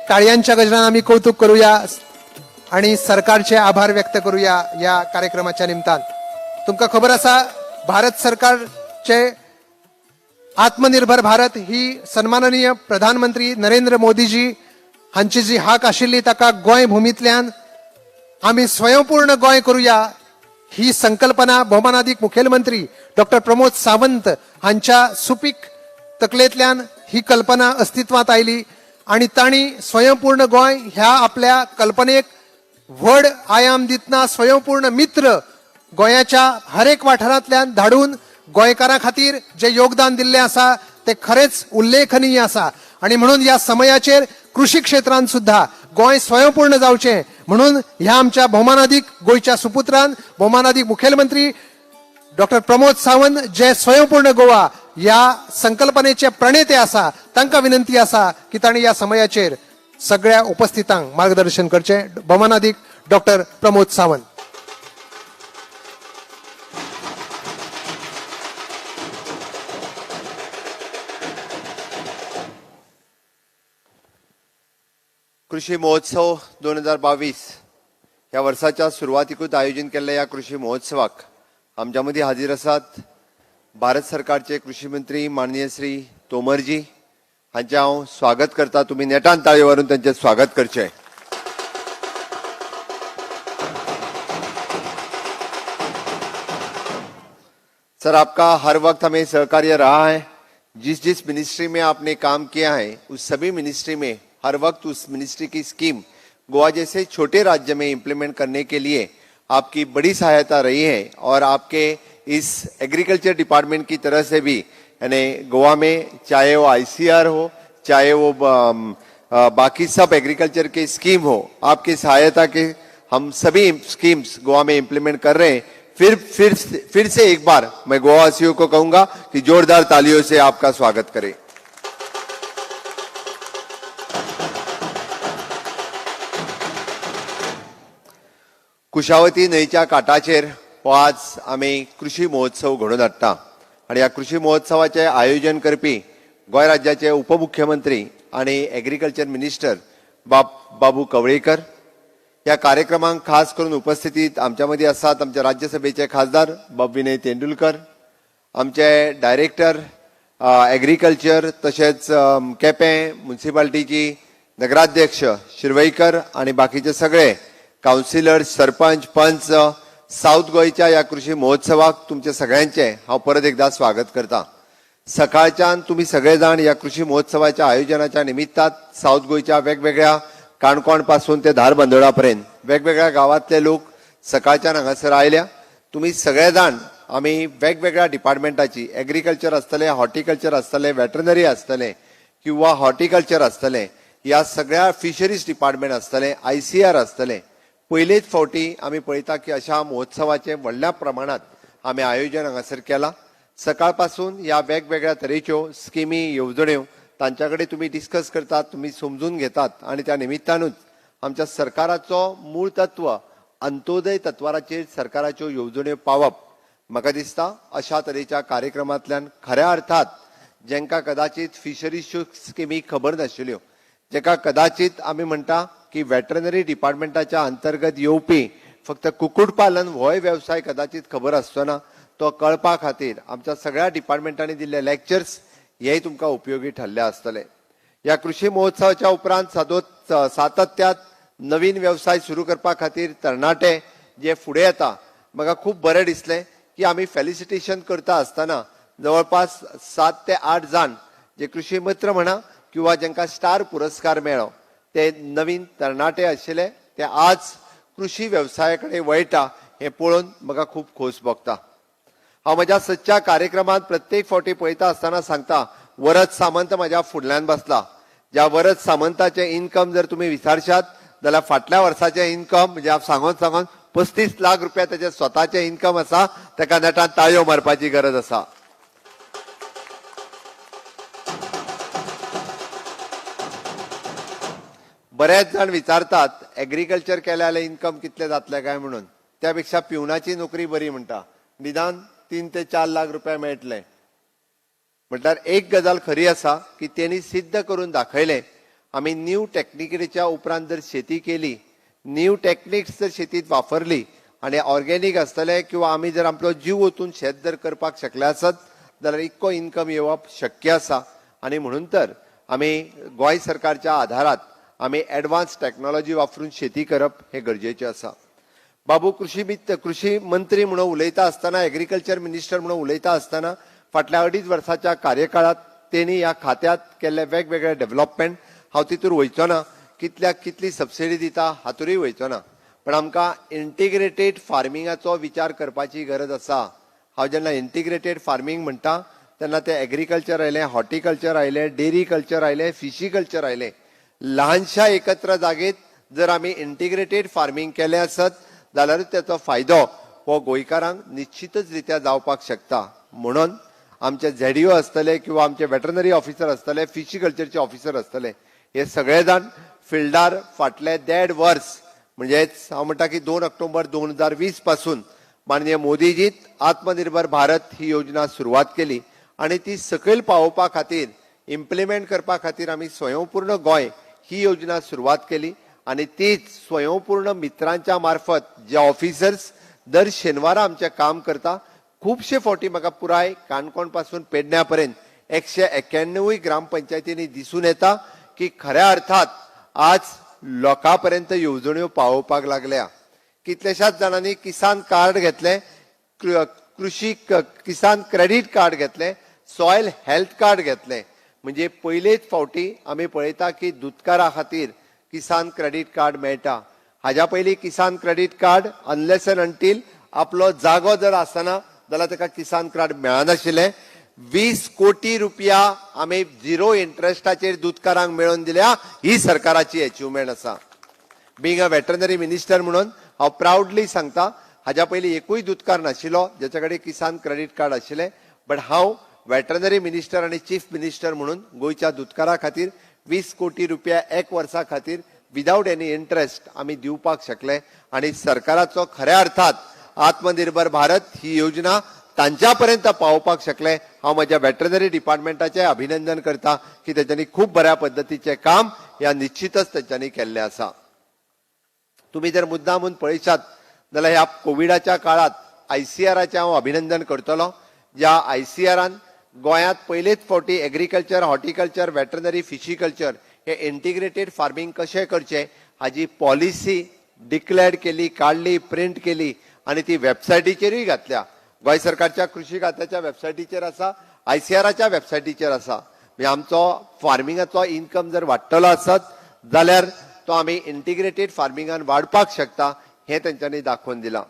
टाळ्यांच्या गजरानं आम्ही कौतुक करूया आणि सरकारचे आभार व्यक्त करूया या कार्यक्रमाच्या निमतान. तुमका खबर असा, भारत सरकारचे आत्मनिर्भर भारत ही सन्माननीय प्रधानमंत्री नरेंद्र मोदीजी हांची जी हाक आशिल्ली ताका गोंय भूमींतल्यान आम्ही स्वयंपूर्ण गोंय करूया ही संकल्पना भौमानाधिक मुखेलमंत्री डॉक्टर प्रमोद सावंत हांच्या सुपीक तकलेंतल्यान ही कल्पना अस्तित्वात आयली आणि तांणी स्वयंपूर्ण गोंय ह्या आपल्या कल्पनेक व्हड आयाम दितना स्वयंपूर्ण मित्र गोंयाच्या हर एक वाठारांतल्यान धाडून गोंयकारां खातीर जे योगदान दिल्लें आसा ते खरेंच उल्लेखनीय आसा. आणि म्हणून या समयाचेर कृषी क्षेत्रांत सुद्धा गोंय स्वयंपूर्ण जावचें म्हणून ह्या आमच्या भौमानाधिक गोंयच्या सुपुत्रान भौमानाधिक मुखेलमंत्री डॉक्टर प्रमोद सावंत जे स्वयंपूर्ण गोवा या संकल्पनेचे प्रणेते आसा तांकां विनंती आसा की तांणी या समयाचेर सगळ्या उपस्थितांक मार्गदर्शन करचें. भौमानाधिक डॉक्टर प्रमोद सावंत. कृषी महोत्सव 2022 ह्या वर्साच्या सुरवातीकूच आयोजन केल्ल्या या कृषी महोत्सवाक आमच्या मदीं हाजीर आसात भारत सरकारचे कृषी मंत्री माननीय श्री तोमरजी हांचे हांव स्वागत करता. तुम्ही नेटान ताळयो मारून त्यांचे स्वागत करचे. सर, आपका हर वक्त हमें सहकार्य रहा है. जिस जिस मिनिस्ट्री में आपने काम किया है उस सभी मिनिस्ट्री में हर वक्त उस मिनिस्ट्री की स्कीम गोवा जैसे छोटे राज्य में इंप्लीमेंट करने के लिए आपकी बड़ी सहायता रही है. और आपके इस एग्रीकल्चर डिपार्टमेंट की तरफ से भी यानी गोवा में चाहे वो आईसीआर हो चाहे वो बाकी सब एग्रीकल्चर के स्कीम हो, आपकी सहायता के हम सभी स्कीम्स गोवा में इंप्लीमेंट कर रहे हैं. फिर से एक बार मैं गोवावासियों को कहूंगा कि जोरदार तालियों से आपका स्वागत करें. कुशावती न्हंयच्या काठाचेर हो आज आम्ही कृषी महोत्सव घडोवन हाडटा आणि ह्या कृषी महोत्सवाचे आयोजन करपी गोंय राज्याचे उपमुख्यमंत्री आणि एग्रीकल्चर मिनिस्टर बाबू कवळेकर. या कार्यक्रमांक खास करून उपस्थितीत आमच्या मध्ये आसात आमच्या राज्यसभेचे खासदार विनय तेंडुलकर, आमचे डायरेक्टर एग्रीकल्चर तसेच केपें म्युनिसिपालिटीची नगराध्यक्ष शिरवईकर आणि बाकीचे सगळे काउन्सिलर्स, सरपंच, पंच. साऊथ गोयच्या या कृषी महोत्सवाक तुमचे सगळ्यांचे हांव परत एकदा स्वागत करता. सकाळच्यान तुम्ही सगळेजण या कृषी महोत्सवाच्या आयोजनाच्या निमित्तात साऊथ गोयच्या वेगवेगळ्या काणकोण पासून ते धारबांदोडापर्यंत वेगवेगळ्या गावातले लोक सकाळच्यान हांगासर आयल्या. तुम्ही सगळेजण आम्ही वेगवेगळ्या डिपार्टमेंटाची एग्रीकल्चर आसतले, हॉर्टिकल्चर आसतले, वेटरनरी आसतले किंवा हॉर्टिकल्चर आसतले, या सगळ्या फिशरीज डिपार्टमेंट आसतले, आयसीआर आसतले. पहिलेच फावटी आम्ही पळयता की अशा महोत्सवाचे व्हडल्या प्रमाणात आम्ही आयोजन हांगासर केला. सकाळपासून या वेगवेगळ्या तरेच्यो स्किमी, येवजण्यो तांच्याकडे तुम्ही डिस्कस करतात, तुम्ही समजून घेतात आणि त्या निमित्तानूच आमच्या सरकाराचो मूळ तत्व अंत्योदय तत्वाचेर सरकाराच्यो येवजण्यो पावप. म्हाका दिसता अशा तरेच्या कार्यक्रमांतल्यान खऱ्या अर्थात जेंका कदाचित फिशरीजच्यो स्किमी खबर नाशिल्ल्यो, जेका कदाचित आमी म्हणटा की वेटरनरी डिपार्टमेंटाच्या अंतर्गत येवपी फक्त कुक्कुट पालन होय व्यवसाय कदाचित खबर आसचो, तो कळपा खातीर आमच्या सगळ्या डिपार्टमेंटांनी दिल्ले लेक्चर्स हेय तुमकां उपयोगी ठरले आसतले. या कृषी महोत्सवाच्या उपरांत सातत्यात नवीन व्यवसाय सुरू करपा खातीर तरणाटे जे फुडें येता, म्हाका खूब बरें दिसलें की आमी फेलिसिटेशन करता आसतना जवळपास 7 ते 8 जाण जे कृषी मित्र म्हणा किंवा जेंका स्टार पुरस्कार मेळ्ळो ते नवीन तरणाटे आशिल्ले, ते आज कृषी व्यवसायाकडे वळटा हे पळोवन म्हाका खूब खोस भोगता. हांव म्हज्या सदच्या कार्यक्रमात प्रत्येक फावटी पळयता आसतना सांगता, वरद सामंत म्हाज्या फुडल्यान बसला. ज्या वरद सामंताचे इन्कम जर तुम्ही विचारशात जाल्यार फाटल्या वर्साचे इन्कम म्हणजे हांव सांगून 35 लाख रुपया त्याचे स्वताचे इन्कम आसा. ताका नेटान ताळयो मारपाची गरज आसा. बरेच जण विचारतात एग्रीकल्चर केल्यार इन्कम कितले जातले काय म्हणून. त्यापेक्षा पिवनाची नोकरी बरी म्हणटा, निदान 3 ते 4 लाख रुपया मेळटले. म्हटल्यार एक गजाल खरी आसा की त्यांनी सिद्ध करून दाखयले आम्ही न्यू टेक्निकेच्या उपरांत जर शेती केली, न्यू टेक्निक्स जर शेतीत वापरली आणि ऑर्गेनिक असतले किंवा आम्ही जर आपलो जीव ओतून शेत जर करपाक शकले आसत जाल्यार इतको इन्कम येवप शक्य आसा. आणि म्हणून तर आम्ही गोंय सरकारच्या आधारात आम्ही एडवान्स टेक्नॉलॉजी वापरून शेती करप हे गरजेचे आसा. बाबू कृषी मंत्री म्हणून उलयता आसतना, एग्रीकल्चर मिनिस्टर म्हणून उलयता आसतना फाटल्या 2.5 वर्साच्या कार्यकाळात तेणी ह्या खात्यात केल्ले वेगवेगळे डेव्हलपमेंट हांव तितूर वयचो ना, कितल्याक कितली सबसिडी दिता हातूरय वयचो ना. पण आमकां इंटिग्रेटेड फार्मिंगाचो विचार करपाची गरज आसा. हांव जेन्ना इंटिग्रेटेड फार्मिंग म्हणटा तेन्ना ते एग्रीकल्चर आयलें, हॉर्टिकल्चर आयलें, डेरी कल्चर आयलें, फिशीकल्चर आयलें. ल्हानशा एकत्र जागेत जर आमी इंटिग्रेटेड फार्मिंग केलें आसत जाल्यारूच त्याचो फायदो हो गोंयकारांक निश्चितच रित्या जावपाक शकता. म्हणून आमचे झेडीओ असतले किंवा आमचे वेटरनरी ऑफिसर असतले, फिशीकल्चरचे ऑफिसर असतले, हे सगळे जाण फिल्डार फाटले 1.5 वर्स म्हणजेच हांव म्हणटा की 2 ऑक्टोबर 2020 पासून माननीय मोदीजीत आत्मनिर्भर भारत ही योजना सुरवात केली आणि ती सकयल पावोवपा खातीर, इम्प्लिमेंट करपा खातीर आमी स्वयंपूर्ण गोंय ही योजना सुरवात केली. आणि तीच स्वयंपूर्ण मित्रांच्या मार्फत जे ऑफिसर्स दर शेनवारा आमचे काम करता, खूपशे फावटी म्हाका पुराय काणकोण पासून पेडण्या पर्यंत 191 ग्रामपंचायतींनी दिसून येता की खऱ्या अर्थात आज लोकांपर्यंत येवजण्यो पावोवपाक लागल्या. कितल्याशाच जाणांनी किसान कार्ड घेतले, कृषी किसान क्रेडिट कार्ड घेतले, सॉयल हेल्थ कार्ड घेतले. म्हणजे पयलेच फावटी आमी पळयता की दुधकारा खातीर किसान क्रेडिट कार्ड मेळटा. हाज्या पयलीं Kisan credit card unless and until आपलो जागो जर आसना जाल्यार ताका किसान कार्ड मेळनाशिल्लें. 20 कोटी रुपया आमी झिरो इंटरेस्टाचेर दुधकारांक मेळोवन दिल्या. ही सरकाराची अचिव्हमेंट आसा. बींग अ वेटरनरी मिनिस्टर म्हणून हांव प्राउडली सांगता, हाज्या पयलीं एकूय दुधकार नाशिल्लो जेच्या कडेन किसान क्रेडिट कार्ड आशिल्लें. बट हांव वेटरनरी मिनिस्टर आणि चीफ मिनिस्टर म्हणून गोंयच्या दुधकारा खातीर 20 कोटी रुपया 1 वर्सा खातीर विदाउट एनी इंटरेस्ट आमी दिवपाक शकले. आणि सरकाराचो खऱ्या अर्थात आत्मनिर्भर भारत ही योजना तांच्या पर्यंत पावोवपाक शकले. हांव म्हज्या वेटरनरी डिपार्टमेंटाचे अभिनंदन करता की तेंच्यांनी खूप बऱ्या पद्धतीचे काम या निश्चितच तेंच्यांनी केल्लें आसा. तुम्ही जर मुद्दामून पळयशात जाल्यार ह्या कोविडाच्या काळात ICRचे हांव अभिनंदन करतलो. ज्या ICRन गोंयांत पयलेच फावटी एग्रीकल्चर, हॉर्टिकल्चर, वेटरनरी, फिशीकल्चर हे इंटिग्रेटेड फार्मिंग कशें करचें हाजी पॉलिसी डिक्लेअर केली, काढली, प्रिंट केली आणि ती वेबसायटीचेरूय घातल्या. गोंय सरकारच्या कृषी खात्याच्या वेबसायटीचेर आसा, ICRच्या वेबसायटीचेर आसा. म्हणजे आमचो फार्मिंगाचो इन्कम जर वाडटलो आसत जाल्यार तो आमी इंटिग्रेटेड फार्मिंगान वाडपाक शकता हें तेंच्यांनी दाखोवन दिलां.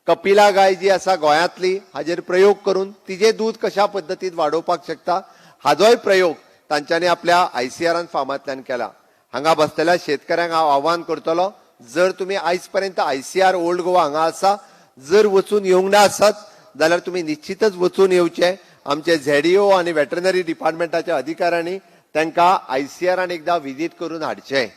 कपिला गाय जी आसा गोंयांतली हाजेर प्रयोग करून तिजे दूध कशा पद्दतीन वाडोवपाक शकता हाजोय प्रयोग तांच्यांनी आपल्या ICRन फार्मांतल्यान केला. हांगा बसलेल्या शेतकऱ्यांक हांव आव्हान करतलो, जर तुम्ही आयज पर्यंत ICR ओल्ड गोवा हांगा आसा, जर वचून येवंक ना आसत जाल्यार तुम्ही निश्चितच वचून येवचे. आमचे झेडीओ आणि वेटरनरी डिपार्टमेंटाच्या अधिकाऱ्यांनी तांकां ICRन एकदां विजीट करून हाडचे.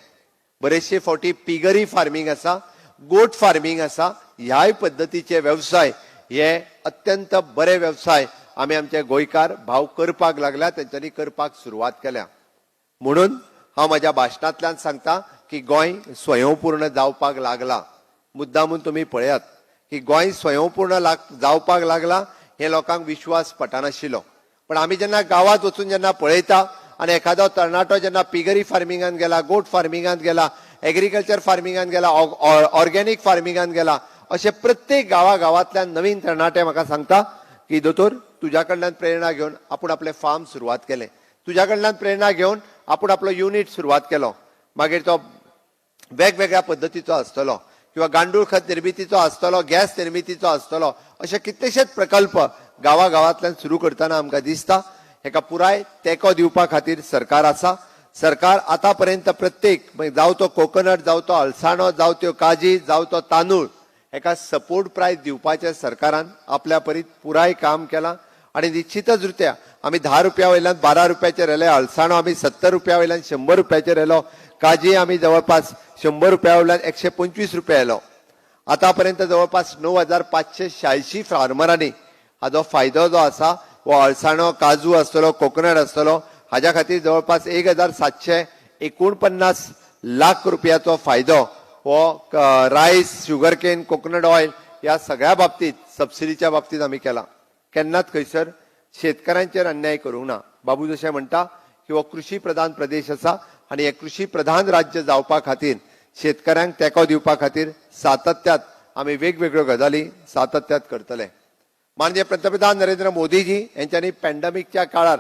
बरेचशे फावटी पिगरी फार्मिंग आसा, गोट फार्मिंग आसा, ह्याय पद्दतीचे व्यवसाय हे अत्यंत बरे व्यवसाय आमी आमचे गोंयकार भाव करपाक लागल्या, तेंच्यांनी करपाक सुरवात केल्या. म्हणून हांव म्हज्या भाशणांतल्यान सांगता की गोंय स्वयंपूर्ण जावपाक लागला. मुद्दामून तुमी पळयात की गोंय स्वयंपूर्ण जावपाक लागला हे लोकांक विश्वास पटनाशिल्लो. पण आमी जेन्ना गांवांत वचून जेन्ना पळयता आणि एखादो तरणाटो जेन्ना पिगरी फार्मिंगान गेला, गोट फार्मिंगान गेला, एग्रीकल्चर फार्मिंगान गेला, ऑर्गेनिक फार्मिंगान गेला, अशे प्रत्येक गांवांतल्यान नवीन तरणाटे म्हाका सांगता की दोतोर तुज्या कडल्यान प्रेरणा घेवन आपूण आपले फार्म सुरवात केले, तुज्या कडल्यान प्रेरणा घेवन आपूण आपलो युनिट सुरवात केलो. मागीर तो वेगवेगळ्या पद्दतीचो आसतलो किंवा गांडूळ खत निर्मितीचो आसतलो, गॅस निर्मितीचो आसतलो, अशे कितलेशेच प्रकल्प गांवांतल्यान सुरू करतना आमकां दिसता. हेका पुराय तेंको दिवपा खातीर सरकार आसा. सरकार आतापर्यंत प्रत्येक जावं तो कोकोनट, जावं तो अळसाणो, जावं त्यो काजी, जावं तो तांदूळ, हेका सपोर्ट प्रायस दिवपाचे सरकारान आपल्या परीत पुराय काम केलां. आणि निश्चितच रित्या आमी 10 रुपया वयल्यान 12 रुपयाचेर येले, अळसाणो आमी 70 रुपया वयल्यान 100 रुपयाचेर येलो, काजी आमी जवळपास 100 रुपया वयल्यान 125 रुपया येलो. आतापर्यंत जवळपास 9,586 फार्मरांनी हाजो फायदो जो आसा वो अळसाणो, काजू आसतलो, कोकोनट आसतलो, हाज्या खातीर जवळपास 1,700 49 लाख रुपयाचो फायदो हो रायस, शुगर केन, कोकोनट ऑयल या सगळ्या बाबतीत सबसिडीच्या बाबतीत आम्ही केला. केन्नाच खंयसर शेतकऱ्यांचेर अन्याय करूंक ना. बाबू जशें म्हणटा की हो कृषी प्रधान प्रदेश आसा आनी हे कृषी प्रधान राज्य जावपा खातीर शेतकऱ्यांक तेंको दिवपा खातीर सातत्यात आमी वेगवेगळ्यो गजाली सातत्यात करतले. माननीय पंतप्रधान नरेंद्र मोदीजी यांच्यानी पॅन्डेमिकच्या काळार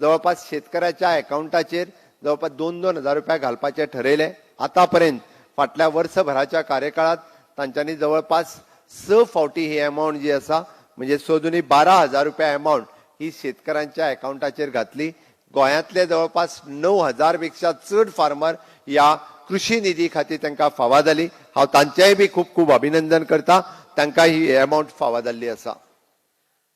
जवळपास शेतकऱ्याच्या अकाउंटाचेर जवळपास 2-2 हजार रुपया घालपाचे ठरयले. आतापर्यंत फाटल्या वर्षभराच्या कार्यकाळात तांच्यांनी जवळपास 6 फावटी ही अमाउंट जी आसा म्हणजे 12,000 रुपया अमाउंट ही शेतकऱ्यांच्या अकाउंटाचेर घातली. गोंयांतले जवळपास 9,000 पेक्षा चड फार्मर या कृषी निधी खातीर तांकां फावो जाली. हांव तांचेय बी खूब खूब अभिनंदन करता. तांकां ही अमाउंट फावो जाल्ली आसा.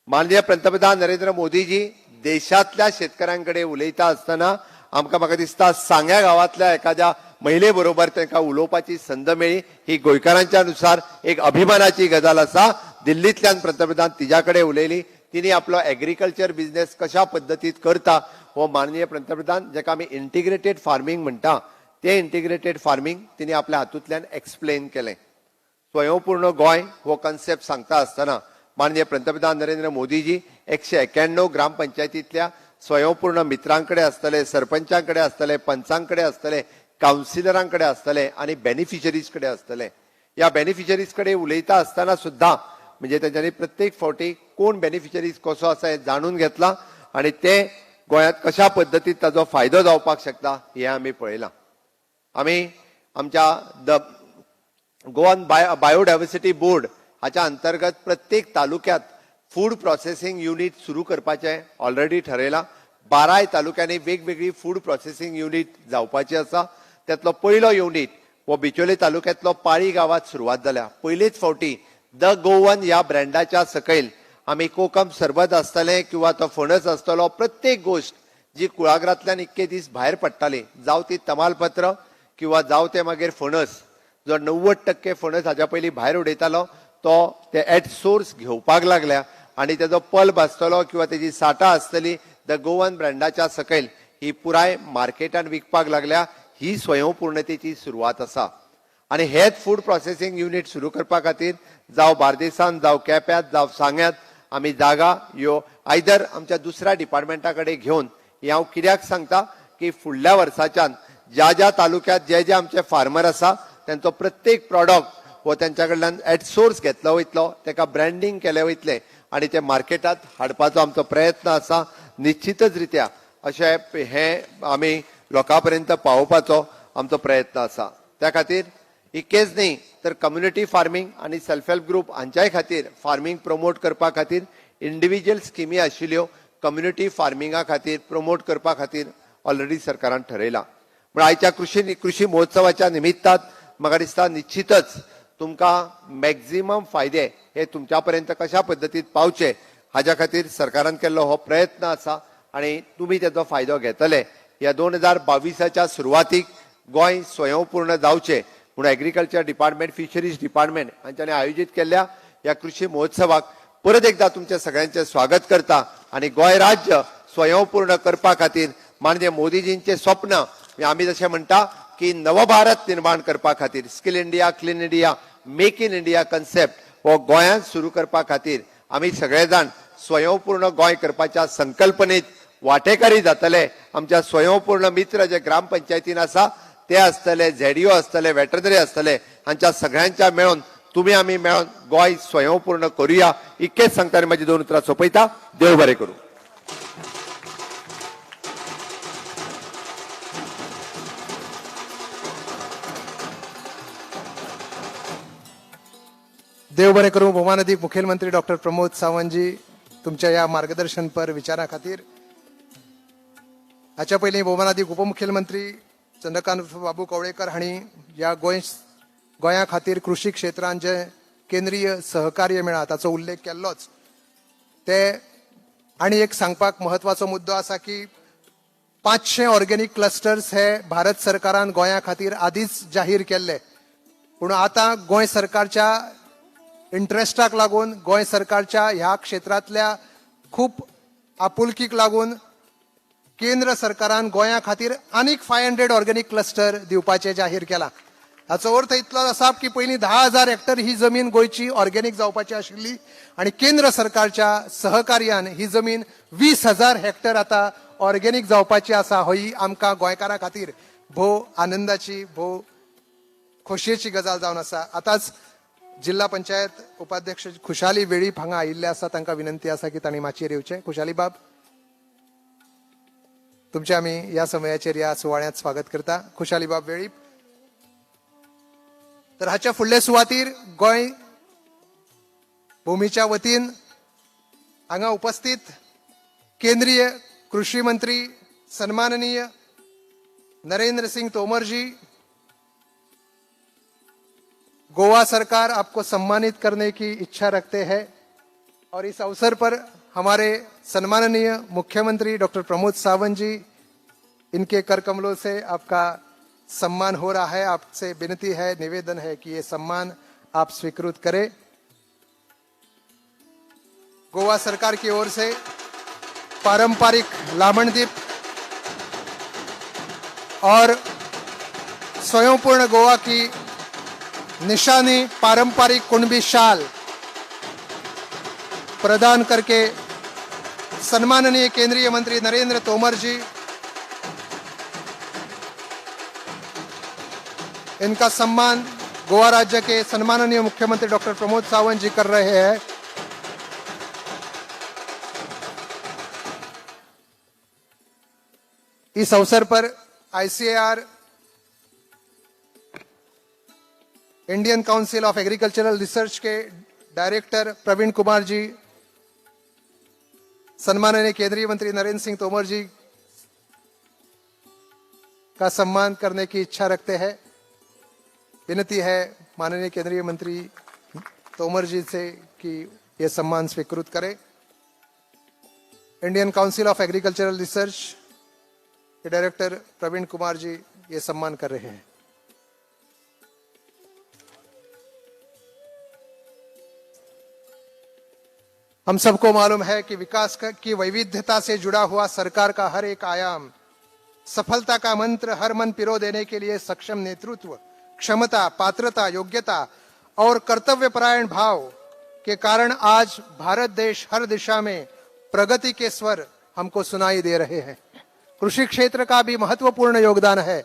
माननीय पंतप्रधान नरेंद्र मोदीजी देशातल्या शेतकऱ्यांकडे उलयता आसतना म्हाका दिसता सांग्या गांवांतल्या एखाद्या महिले बरोबर तांकां उलोवपाची संद मेळ्ळी. ही गोंयकारांच्या नुसार एक अभिमानाची गजाल आसा. दिल्लींतल्यान पंतप्रधान तिच्या कडेन उलयली. तिने आपलो एग्रीकल्चर बिझनेस कशा पद्दतीत करता हो माननीय पंतप्रधान जेका आमी इंटिग्रेटेड फार्मिंग म्हणटा ते इंटिग्रेटेड फार्मिंग तिने आपल्या हातूंतल्यान एक्सप्लेन केलें. स्वयंपूर्ण गोंय हो कन्सेप्ट सांगता आसतना माननीय पंतप्रधान नरेंद्र मोदीजी 191 ग्रामपंचायतींतल्या स्वयंपूर्ण मित्रांकडे आसतले, सरपंचांकडे आसतले, पंचांकडे आसतले, कावन्सिलरांकडे आसतले आणि बेनिफिशरीज कडे आसतले. या बेनिफिशरीज कडे उलयता आसतना सुद्धा म्हणजे त्यांच्यानी प्रत्येक फावटी कोण बेनिफिशरीज कसो आसा हे जाणून घेतला आणि ते गोंयांत कशा पद्दतीत ताजो फायदो जावपाक शकता हे आमी पळयलां. आमी आमच्या गोवन बायोडायवर्सिटी बोर्ड हाच्या अंतर्गत प्रत्येक तालुक्यात फूड प्रोसेसिंग युनिट सुरू करपाचे ऑलरेडी ठरयलां. 12 तालुक्यांनी वेगवेगळी फूड प्रोसेसिंग युनिट जावपाची आसा. त्यातलो पयलो युनिट हो बिचोले तालुक्यांतलो पाळी गांवांत सुरवात जाल्या. पयलेच फावटी द गोवन ह्या ब्रँडाच्या सकयल आमी कोकम सरबत आसतलें किंवा तो फणस आसतलो प्रत्येक गोष्ट जी कुळागरांतल्यान इतके दीस भायर पडटाली जावं ती तमालपत्र किंवा जावं ते मागीर फणस जो 90% फणस हाच्या पयलीं भायर उडयतालो तो ते एट सोर्स घेवपाक लागल्या आणि तेजो पल्प आसतलो किंवा तेजी साठा आसतली द गोवन ब्रँडाच्या सकयल ही पुराय मार्केटान विकपाक लागल्या. ही स्वयंपूर्णतेची सुरवात आसा. आणि हेच फूड प्रोसेसिंग युनिट सुरू करपा खातीर जावं बार्देसान जावं केप्यात जावं सांग्यात आमी जागा ह्यो आयदर आमच्या दुसऱ्या डिपार्टमेंटा कडेन घेवन हे हांव कित्याक सांगता की फुडल्या वर्साच्यान ज्या ज्या तालुक्यात जे जे आमचे फार्मर आसा त्यांचो प्रत्येक प्रॉडक्ट हो त्यांच्या कडल्यान एट सोर्स घेतलो वयतलो, तेका ब्रँडिंग केले वयतले आणि ते मार्केटात हाडपाचो आमचो प्रयत्न आसा. निश्चितच रित्या अशें हे आमी लोकां पर्यंत पावोवपाचो आमचो प्रयत्न आसा. त्या खातीर इतकेच न्ही तर कम्युनिटी फार्मिंग आणि सेल्फ हेल्प ग्रुप हांच्याय खातीर फार्मिंग प्रमोट करपा खातीर इंडिव्हिज्युअल स्किमी आशिल्ल्यो कम्युनिटी फार्मिंगा खातीर प्रमोट करपा खातीर ऑलरेडी सरकारान ठरयला. पण आयच्या कृषी महोत्सवाच्या निमित्तात म्हाका दिसता निश्चितच तुमकां मॅक्झिमम फायदे हे तुमच्या पर्यंत कशा पद्दतीत पावचे हाच्या खातीर सरकारान केल्लो हो प्रयत्न आसा आणि तुमी तेजो फायदो घेतले. ह्या 2022च्या सुरवातीक गोंय स्वयंपूर्ण जावचे म्हणून एग्रीकल्चर डिपार्टमेंट, फिशरीज डिपार्टमेंट हांच्यांनी आयोजीत केल्ल्या ह्या कृषी महोत्सवाक परत एकदा तुमचे सगळ्यांचे स्वागत करता आणि गोंय राज्य स्वयंपूर्ण करपा खातीर माननीय मोदीजींचे स्वप्न आमी जशें म्हणटा की नवभारत निर्माण करपा खातीर skill India, clean India, make in India concept हो गोंयांत सुरू करपा खातीर आमी सगळे जाण स्वयंपूर्ण गोंय करपाच्या संकल्पनेत वांटेकारी जातले. आमच्या स्वयंपूर्ण मित्र जे ग्रामपंचायतीन आसा ते आसतले, झेडीओ आसतले, वेटरनरी आसतले हांच्या सगळ्यांच्या मेळून तुम्ही आमी मेळून गोंय स्वयंपूर्ण करूया. इतकेच सांगता आनी म्हजी 2 उतरां सोंपयता. देव बरें करूं. देव बरें करूं. भौमानदीक मुखेलमंत्री डॉक्टर प्रमोद सावंत जी तुमच्या या मार्गदर्शनपर विचारा खातीर. हाच्या पयलीं भौमानदीक उपमुखेलमंत्री चंद्रकांत बाबू कवळेकर हांणी या गोंया खातीर कृषी क्षेत्रांत जे केंद्रीय सहकार्य मेळ्ळा ताचो उल्लेख केल्लोच. ते आनी एक सांगपाक महत्वाचो मुद्दो आसा की 500 ऑर्गेनिक क्लस्टर्स हे भारत सरकारान गोंया खातीर आदींच जाहीर केल्ले. पूण आतां गोंय सरकारच्या इंट्रस्टाक लागून गोंय सरकारच्या ह्या क्षेत्रांतल्या खूब आपुलकीक लागून केंद्र सरकारान गोंया खातीर आनीक 500 ऑर्गेनिक क्लस्टर दिवपाचें जाहीर केलां. हाचो अर्थ इतलो आसा की पयलीं 10,000 हेक्टर ही जमीन गोंयची ऑर्गेनिक जावपाची आशिल्ली आनी केंद्र सरकारच्या सहकार्यान ही जमीन 20,000 हेक्टर आता ऑर्गेनिक जावपाची आसा. ही आमकां गोंयकारां खातीर भोव आनंदाची भोव खोशयेची गजाल जावन आसा. आतांच जिल्हा पंचायत उपाध्यक्ष खुशाली वेळीप हांगा आयिल्ले आसा. तांकां विनंती आसा की तांणी माचयेर येवचें. खुशाली बाब, तुमचे आमी ह्या समयाचेर ह्या सुवाळ्यांत स्वागत करता. खुशाली बाब वेळीप. तर हाच्या फुडले सुवातेर गोंय भूमीच्या वतीन हांगा उपस्थित केंद्रीय कृषी मंत्री सन्माननीय नरेंद्र सिंह तोमर जी, गोवा सरकार आपको सम्मानित करने की इच्छा रखते हैं और इस अवसर पर हमारे सम्माननीय मुख्यमंत्री डॉक्टर प्रमोद सावंत जी, इनके कर कमलों से आपका सम्मान हो रहा है. आपसे विनती है, निवेदन है कि ये सम्मान आप स्वीकृत करें. गोवा सरकार की ओर से पारंपरिक लामणदीप और स्वयंपूर्ण गोवा की निशानी पारंपरिक कुणबी शाल प्रदान करके सम्माननीय केंद्रीय मंत्री नरेंद्र तोमर जी, इनका सम्मान गोवा राज्य के सम्माननीय मुख्यमंत्री डॉक्टर प्रमोद सावंत जी कर रहे हैं. इस अवसर पर ICAR, Indian council of agricultural research के डायरेक्टर प्रवीण कुमार जी, सम्माननीय केंद्रीय मंत्री नरेंद्र सिंह तोमर जी का सम्मान करने की इच्छा रखते हैं. विनती है माननीय केंद्रीय मंत्री तोमर जी से कि यह सम्मान स्वीकृत करें. Indian council of agricultural research के डायरेक्टर प्रवीण कुमार जी ये सम्मान कर रहे हैं. हम सबको मालूम है कि विकास की वैविध्यता से जुड़ा हुआ सरकार का हर एक आयाम सफलता का मंत्र हर मन पिरो देने के लिए सक्षम नेतृत्व, क्षमता, पात्रता, योग्यता और कर्तव्यपरायण भाव के कारण आज भारत देश हर दिशा में प्रगति के स्वर हमको सुनाई दे रहे हैं. कृषि क्षेत्र का भी महत्वपूर्ण योगदान है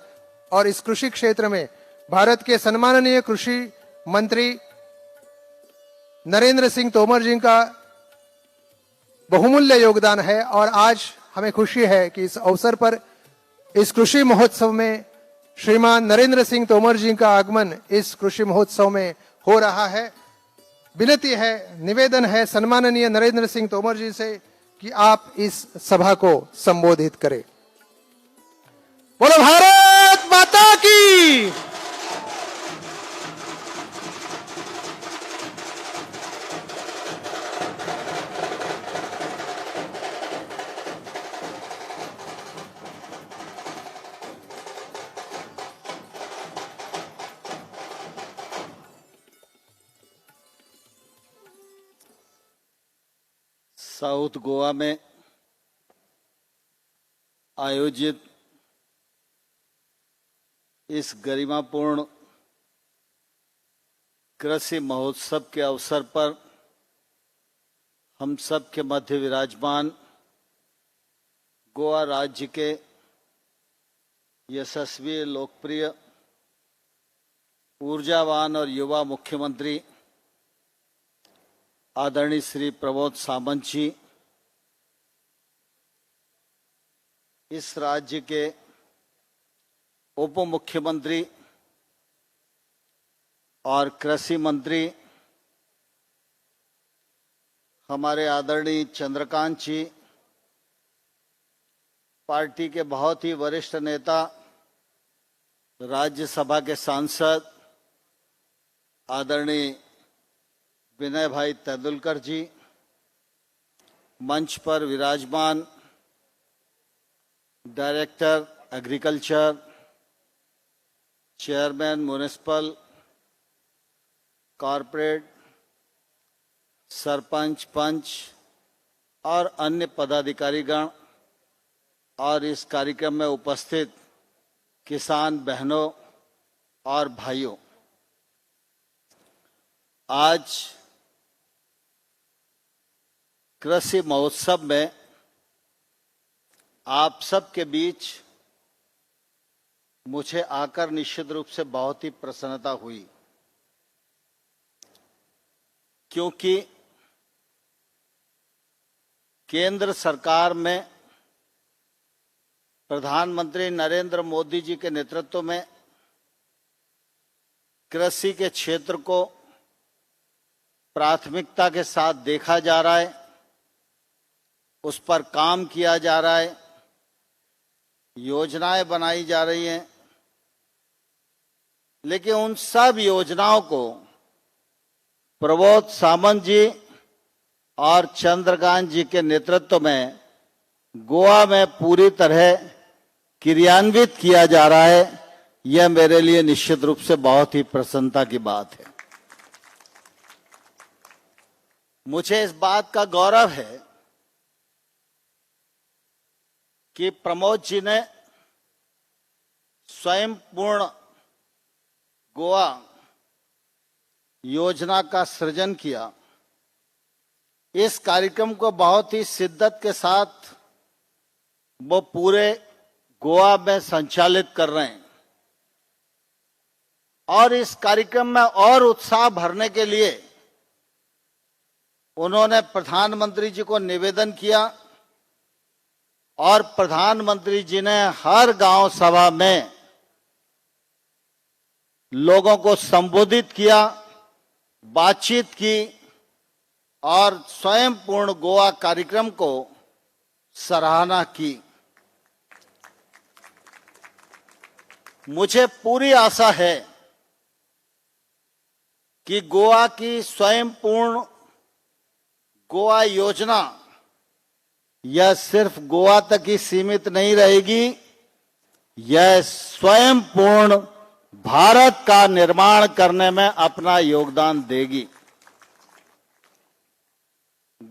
और इस कृषि क्षेत्र में भारत के सम्माननीय कृषि मंत्री नरेंद्र सिंह तोमर जी का बहुमूल्य योगदान है. और आज हमें खुशी है कि इस अवसर पर इस कृषि महोत्सव में श्रीमान नरेंद्र सिंह तोमर जी का आगमन इस कृषि महोत्सव में हो रहा है. विनती है, निवेदन है सम्माननीय नरेंद्र सिंह तोमर जी से कि आप इस सभा को संबोधित करें. बोलो भारत माता की. साउथ गोवा में आयोजित इस गरिमापूर्ण कृषि महोत्सव के अवसर पर हम सब के मध्य विराजमान गोवा राज्य के यशस्वी, लोकप्रिय, ऊर्जावान और युवा मुख्यमंत्री आदरणीय श्री प्रमोद सावंत जी, इस राज्य के उप मुख्यमंत्री और कृषि मंत्री हमारे आदरणीय चंद्रकांत जी, पार्टी के बहुत ही वरिष्ठ नेता, राज्यसभा के सांसद आदरणीय विनय भाई तेंदुलकर जी, मंच पर विराजमान director agriculture, chairman municipal, corporate, sarpanch, पंच और अन्य पदाधिकारीगण, और इस कार्यक्रम में उपस्थित किसान बहनों और भाइयों, आज कृषि महोत्सव में आप सबके बीच मुझे आकर निश्चित रूप से बहुत ही प्रसन्नता हुई, क्योंकि केंद्र सरकार में प्रधानमंत्री नरेंद्र मोदी जी के नेतृत्व में कृषि के क्षेत्र को प्राथमिकता के साथ देखा जा रहा है, उस पर काम किया जा रहा है, योजनाएं बनाई जा रही हैं। लेकिन उन सब योजनाओं को प्रबोध सामंत जी और चंद्रकांत जी के नेतृत्व में गोवा में पूरी तरह क्रियान्वित किया जा रहा है। यह मेरे लिए निश्चित रूप से बहुत ही प्रसन्नता की बात है। मुझे इस बात का गौरव है कि प्रमोद जी ने स्वयं पूर्ण गोवा योजना का सृजन किया। इस कार्यक्रम को बहुत ही शिद्दत के साथ वो पूरे गोवा में संचालित कर रहे हैं और इस कार्यक्रम में और उत्साह भरने के लिए उन्होंने प्रधानमंत्री जी को निवेदन किया और प्रधानमंत्री जी ने हर गांव सभा में लोगों को संबोधित किया, बातचीत की और स्वयं पूर्ण गोवा कार्यक्रम को सराहना की। मुझे पूरी आशा है कि गोवा की स्वयं पूर्ण गोवा योजना यह सिर्फ गोवा तक ही सीमित नहीं रहेगी, यह स्वयं पूर्ण भारत का निर्माण करने में अपना योगदान देगी।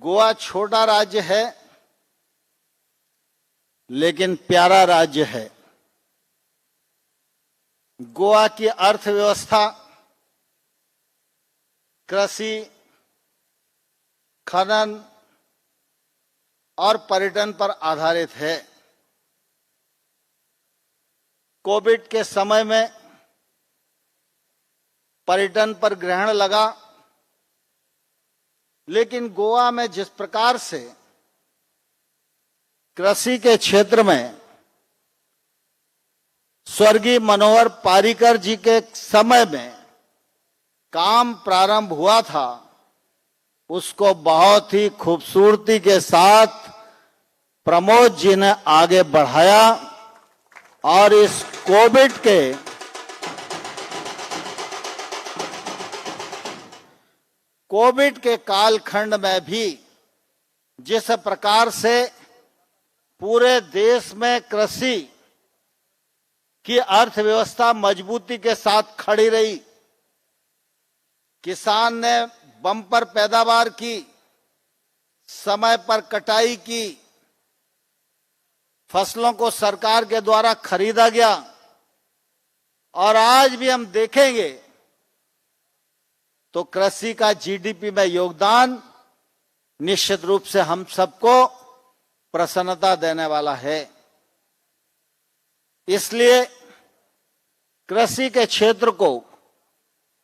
गोवा छोटा राज्य है लेकिन प्यारा राज्य है। गोवा की अर्थव्यवस्था कृषि, खनन और पर्यटन पर आधारित है। कोविड के समय में पर्यटन पर ग्रहण लगा, लेकिन गोवा में जिस प्रकार से कृषि के क्षेत्र में स्वर्गीय मनोहर पारीकर जी के समय में काम प्रारंभ हुआ था, उसको बहुत ही खूबसूरती के साथ प्रमोद जी ने आगे बढ़ाया और इस कोविड के कालखंड में भी जिस प्रकार से पूरे देश में कृषि की अर्थव्यवस्था मजबूती के साथ खड़ी रही, किसान ने बम्पर पैदावार की, समय पर कटाई की, फसलों को सरकार के द्वारा खरीदा गया और आज भी हम देखेंगे तो कृषि का जीडीपी में योगदान निश्चित रूप से हम सबको प्रसन्नता देने वाला है। इसलिए कृषि के क्षेत्र को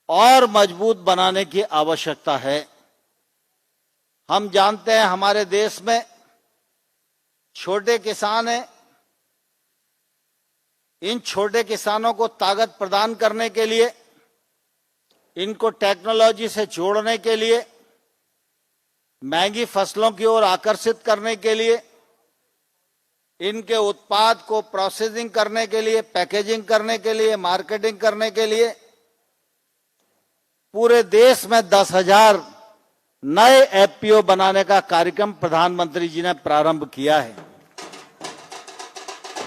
और मजबूत बनाने की आवश्यकता है। हम जानते हैं हमारे देश में छोटे किसान हैं। इन छोटे किसानों को ताकत प्रदान करने के लिए, इनको टेक्नोलॉजी से जोड़ने के लिए, महंगी फसलों की ओर आकर्षित करने के लिए, इनके उत्पाद को प्रोसेसिंग करने के लिए, पैकेजिंग करने के लिए, मार्केटिंग करने के लिए पूरे देश में 10,000 नए एफपीओ बनाने का कार्यक्रम प्रधानमंत्री जी ने प्रारंभ किया है।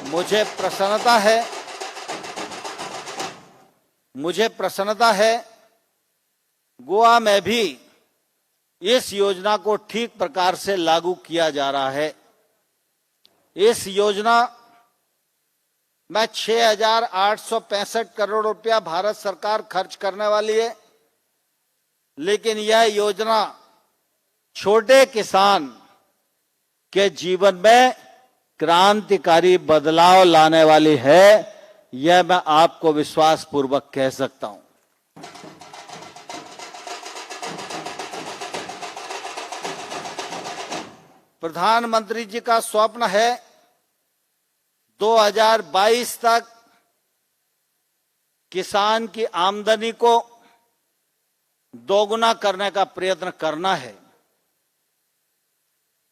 मुझे प्रसन्नता है गोवा में भी इस योजना को ठीक प्रकार से लागू किया जा रहा है। इस योजना में 6,865 करोड़ रुपया भारत सरकार खर्च करने वाली है, लेकिन यह योजना छोटे किसान के जीवन में क्रांतिकारी बदलाव लाने वाली है, यह मैं आपको विश्वास पूर्वक कह सकता हूं। प्रधानमंत्री जी का स्वप्न है 2022 तक किसान की आमदनी को दोगुना करने का प्रयत्न करना है।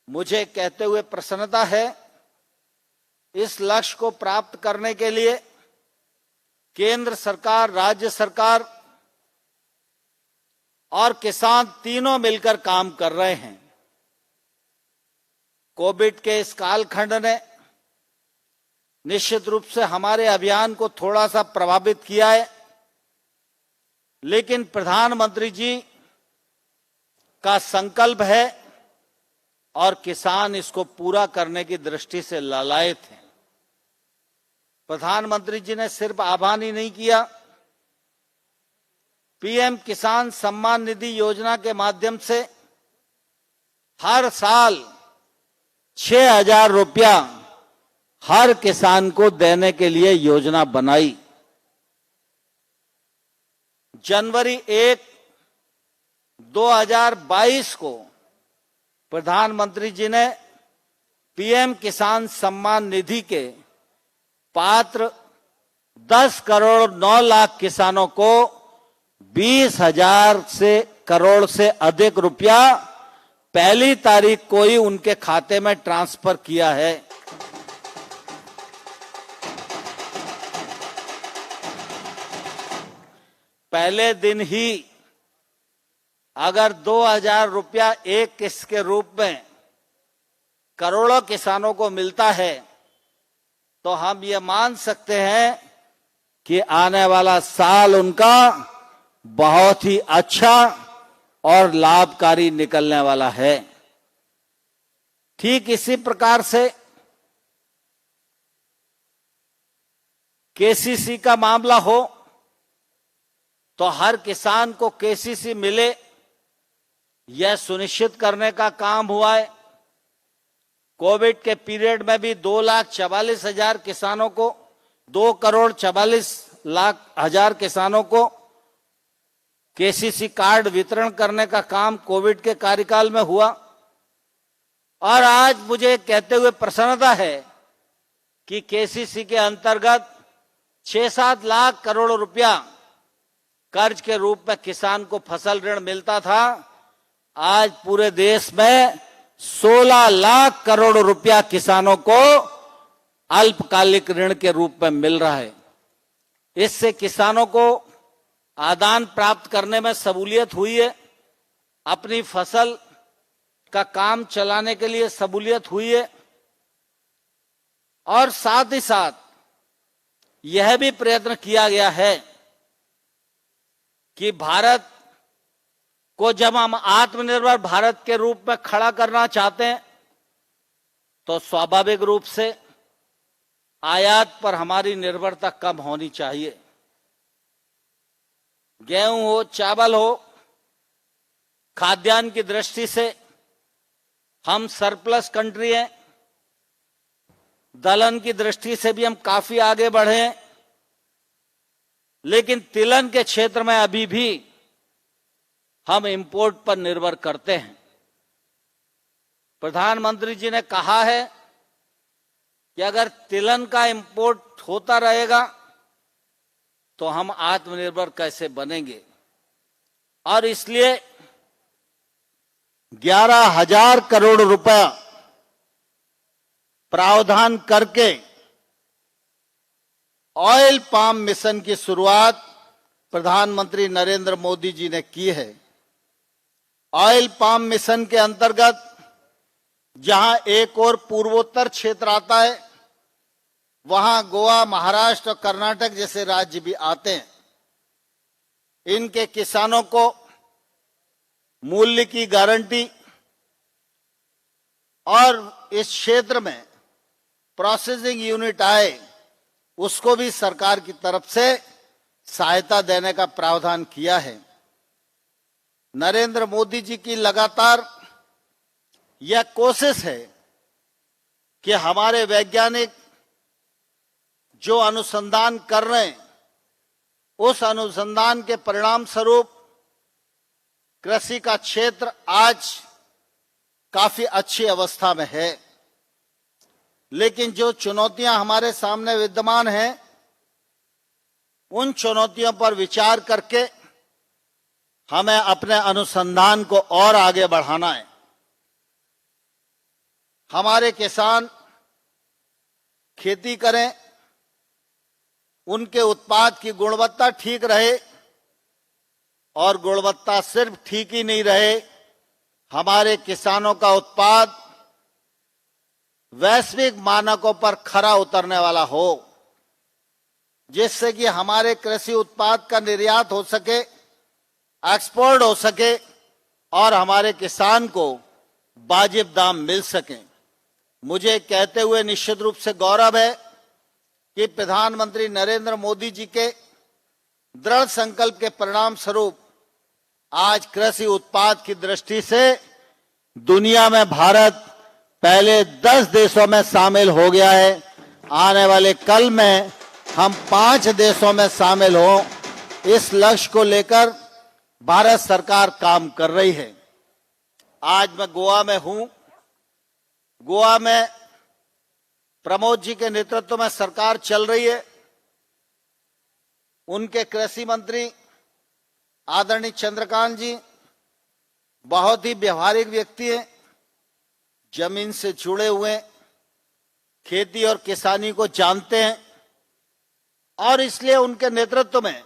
मुझे कहते हुए प्रसन्नता है, इस लक्ष्य को प्राप्त करने के लिए केंद्र सरकार, राज्य सरकार और किसान तीनों मिलकर काम कर रहे हैं। कोविड के इस कालखंड ने निश्चित रूप से हमारे अभियान को थोड़ा सा प्रभावित किया है, लेकिन प्रधानमंत्री जी का संकल्प है और किसान इसको पूरा करने की दृष्टि से लालायित हैं। प्रधानमंत्री जी ने सिर्फ आह्वान ही नहीं किया, पीएम किसान सम्मान निधि योजना के माध्यम से हर साल 6,000 रुपया हर किसान को देने के लिए योजना बनाई। जनवरी 1, 2022 को प्रधानमंत्री जी ने पीएम किसान सम्मान निधि के पात्र 10 करोड़ 9 लाख किसानों को 20,000 करोड़ से अधिक रुपया पहली तारीख को ही उनके खाते में ट्रांसफर किया है। पहले दिन ही अगर 2,000 रुपया एक किस्त के रूप में करोड़ों किसानों को मिलता है, तो हम ये मान सकते हैं कि आने वाला साल उनका बहुत ही अच्छा और लाभकारी निकलने वाला है। ठीक इसी प्रकार से केसीसी का मामला हो तो हर किसान को केसीसी मिले, यह सुनिश्चित करने का काम हुआ है। कोविड के पीरियड में भी 2,44,000 किसानों को 2,44,00,000 किसानों को केसीसी कार्ड वितरण करने का काम कोविड के कार्यकाल में हुआ। और आज मुझे कहते हुए प्रसन्नता है कि केसीसी के अंतर्गत 6-7 लाख करोड़ रुपया कर्ज के रूप में किसान को फसल ऋण मिलता था। आज पूरे देश में 16 लाख करोड़ रुपया किसानों को अल्पकालिक ऋण के रूप में मिल रहा है। इससे किसानों को आदान प्राप्त करने में सहूलियत हुई है, अपनी फसल का काम चलाने के लिए सहूलियत हुई है, और साथ ही साथ यह भी प्रयत्न किया गया है कि भारत को जब हम आत्मनिर्भर भारत के रूप में खड़ा करना चाहते हैं, तो स्वाभाविक रूप से आयात पर हमारी निर्भरता कम होनी चाहिए। गेहूं हो, चावल हो, खाद्यान्न की दृष्टि से हम सरप्लस कंट्री हैं। दलहन की दृष्टि से भी हम काफी आगे बढ़े हैं, लेकिन तिलहन के क्षेत्र में अभी भी हम इंपोर्ट पर निर्भर करते हैं। प्रधानमंत्री जी ने कहा है कि अगर तिलहन का इंपोर्ट होता रहेगा तो हम आत्मनिर्भर कैसे बनेंगे, और इसलिए 11,000 करोड़ रुपया प्रावधान करके ऑयल पाम मिशन की शुरुआत प्रधानमंत्री नरेंद्र मोदी जी ने की है। ऑयल पाम मिशन के अंतर्गत जहां एक और पूर्वोत्तर क्षेत्र आता है, वहां गोवा, महाराष्ट्र और कर्नाटक जैसे राज्य भी आते हैं। इनके किसानों को मूल्य की गारंटी और इस क्षेत्र में प्रोसेसिंग यूनिट आए, उसको भी सरकार की तरफ से सहायता देने का प्रावधान किया है। नरेंद्र मोदी जी की लगातार यह कोशिश है कि हमारे वैज्ञानिक जो अनुसंधान कर रहे हैं, उस अनुसंधान के परिणाम स्वरूप कृषि का क्षेत्र आज काफी अच्छी अवस्था में है। लेकिन जो चुनौतियां हमारे सामने विद्यमान हैं, उन चुनौतियों पर विचार करके हमें अपने अनुसंधान को और आगे बढ़ाना है। हमारे किसान खेती करें, उनके उत्पाद की गुणवत्ता ठीक रहे, और गुणवत्ता सिर्फ ठीक ही नहीं रहे, हमारे किसानों का उत्पाद वैश्विक मानकों पर खरा उतरने वाला हो, जिससे कि हमारे कृषि उत्पाद का निर्यात हो सके, एक्सपोर्ट हो सके और हमारे किसान को वाजिब दाम मिल सके। मुझे कहते हुए निश्चित रूप से गौरव है कि प्रधानमंत्री नरेंद्र मोदी जी के दृढ़ संकल्प के परिणाम स्वरूप आज कृषि उत्पाद की दृष्टि से दुनिया में भारत पहले 10 देशों में शामिल हो गया है। आने वाले कल में हम 5 देशों में शामिल हों, इस लक्ष्य को लेकर भारत सरकार काम कर रही है। आज मैं गोवा में हूं। गोवा में प्रमोद जी के नेतृत्व में सरकार चल रही है। उनके कृषि मंत्री आदरणीय चंद्रकांत जी बहुत ही व्यवहारिक व्यक्ति हैं, जमीन से जुड़े हुए, खेती और किसानी को जानते हैं, और इसलिए उनके नेतृत्व में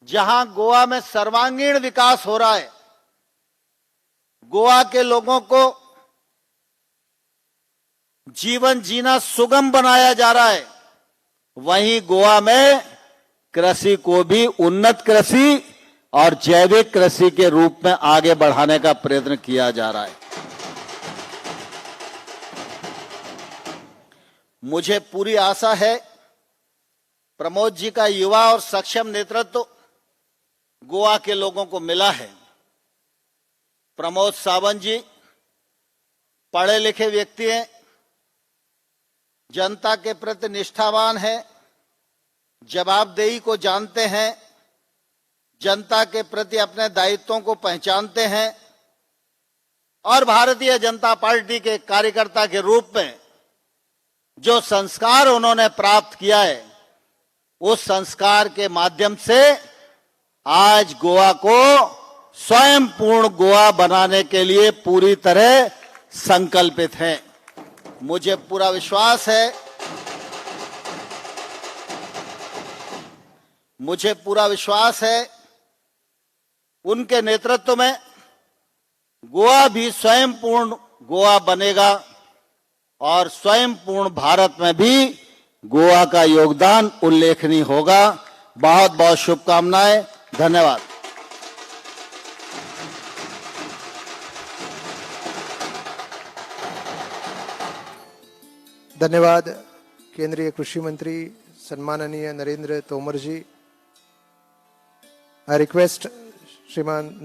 जहां गोवा में सर्वांगीण विकास हो रहा है, गोवा के लोगों को जीवन जीना सुगम बनाया जा रहा है, वहीं गोवा में कृषि को भी उन्नत कृषि और जैविक कृषि के रूप में आगे बढ़ाने का प्रयत्न किया जा रहा है। मुझे पूरी आशा है प्रमोद जी का युवा और सक्षम नेतृत्व गोवा के लोगों को मिला है। प्रमोद सावंत जी पढ़े लिखे व्यक्ति हैं, जनता के प्रति निष्ठावान हैं, जवाबदेही को जानते हैं, जनता के प्रति अपने दायित्वों को पहचानते हैं, और भारतीय जनता पार्टी के कार्यकर्ता के रूप में जो संस्कार उन्होंने प्राप्त किया है, उस संस्कार के माध्यम से आज गोवा को स्वयं पूर्ण गोवा बनाने के लिए पूरी तरह संकल्पित हैं। मुझे पूरा विश्वास है उनके नेतृत्व में गोवा भी स्वयं पूर्ण गोवा बनेगा, और स्वयं पूर्ण भारत में भी गोवा का योगदान उल्लेखनीय होगा। बहुत बहुत शुभकामनाएं। धन्यवाद। धन्यवाद केंद्रीय कृषि मंत्री सम्माननीय Narendra Tomar ji. I request Shriman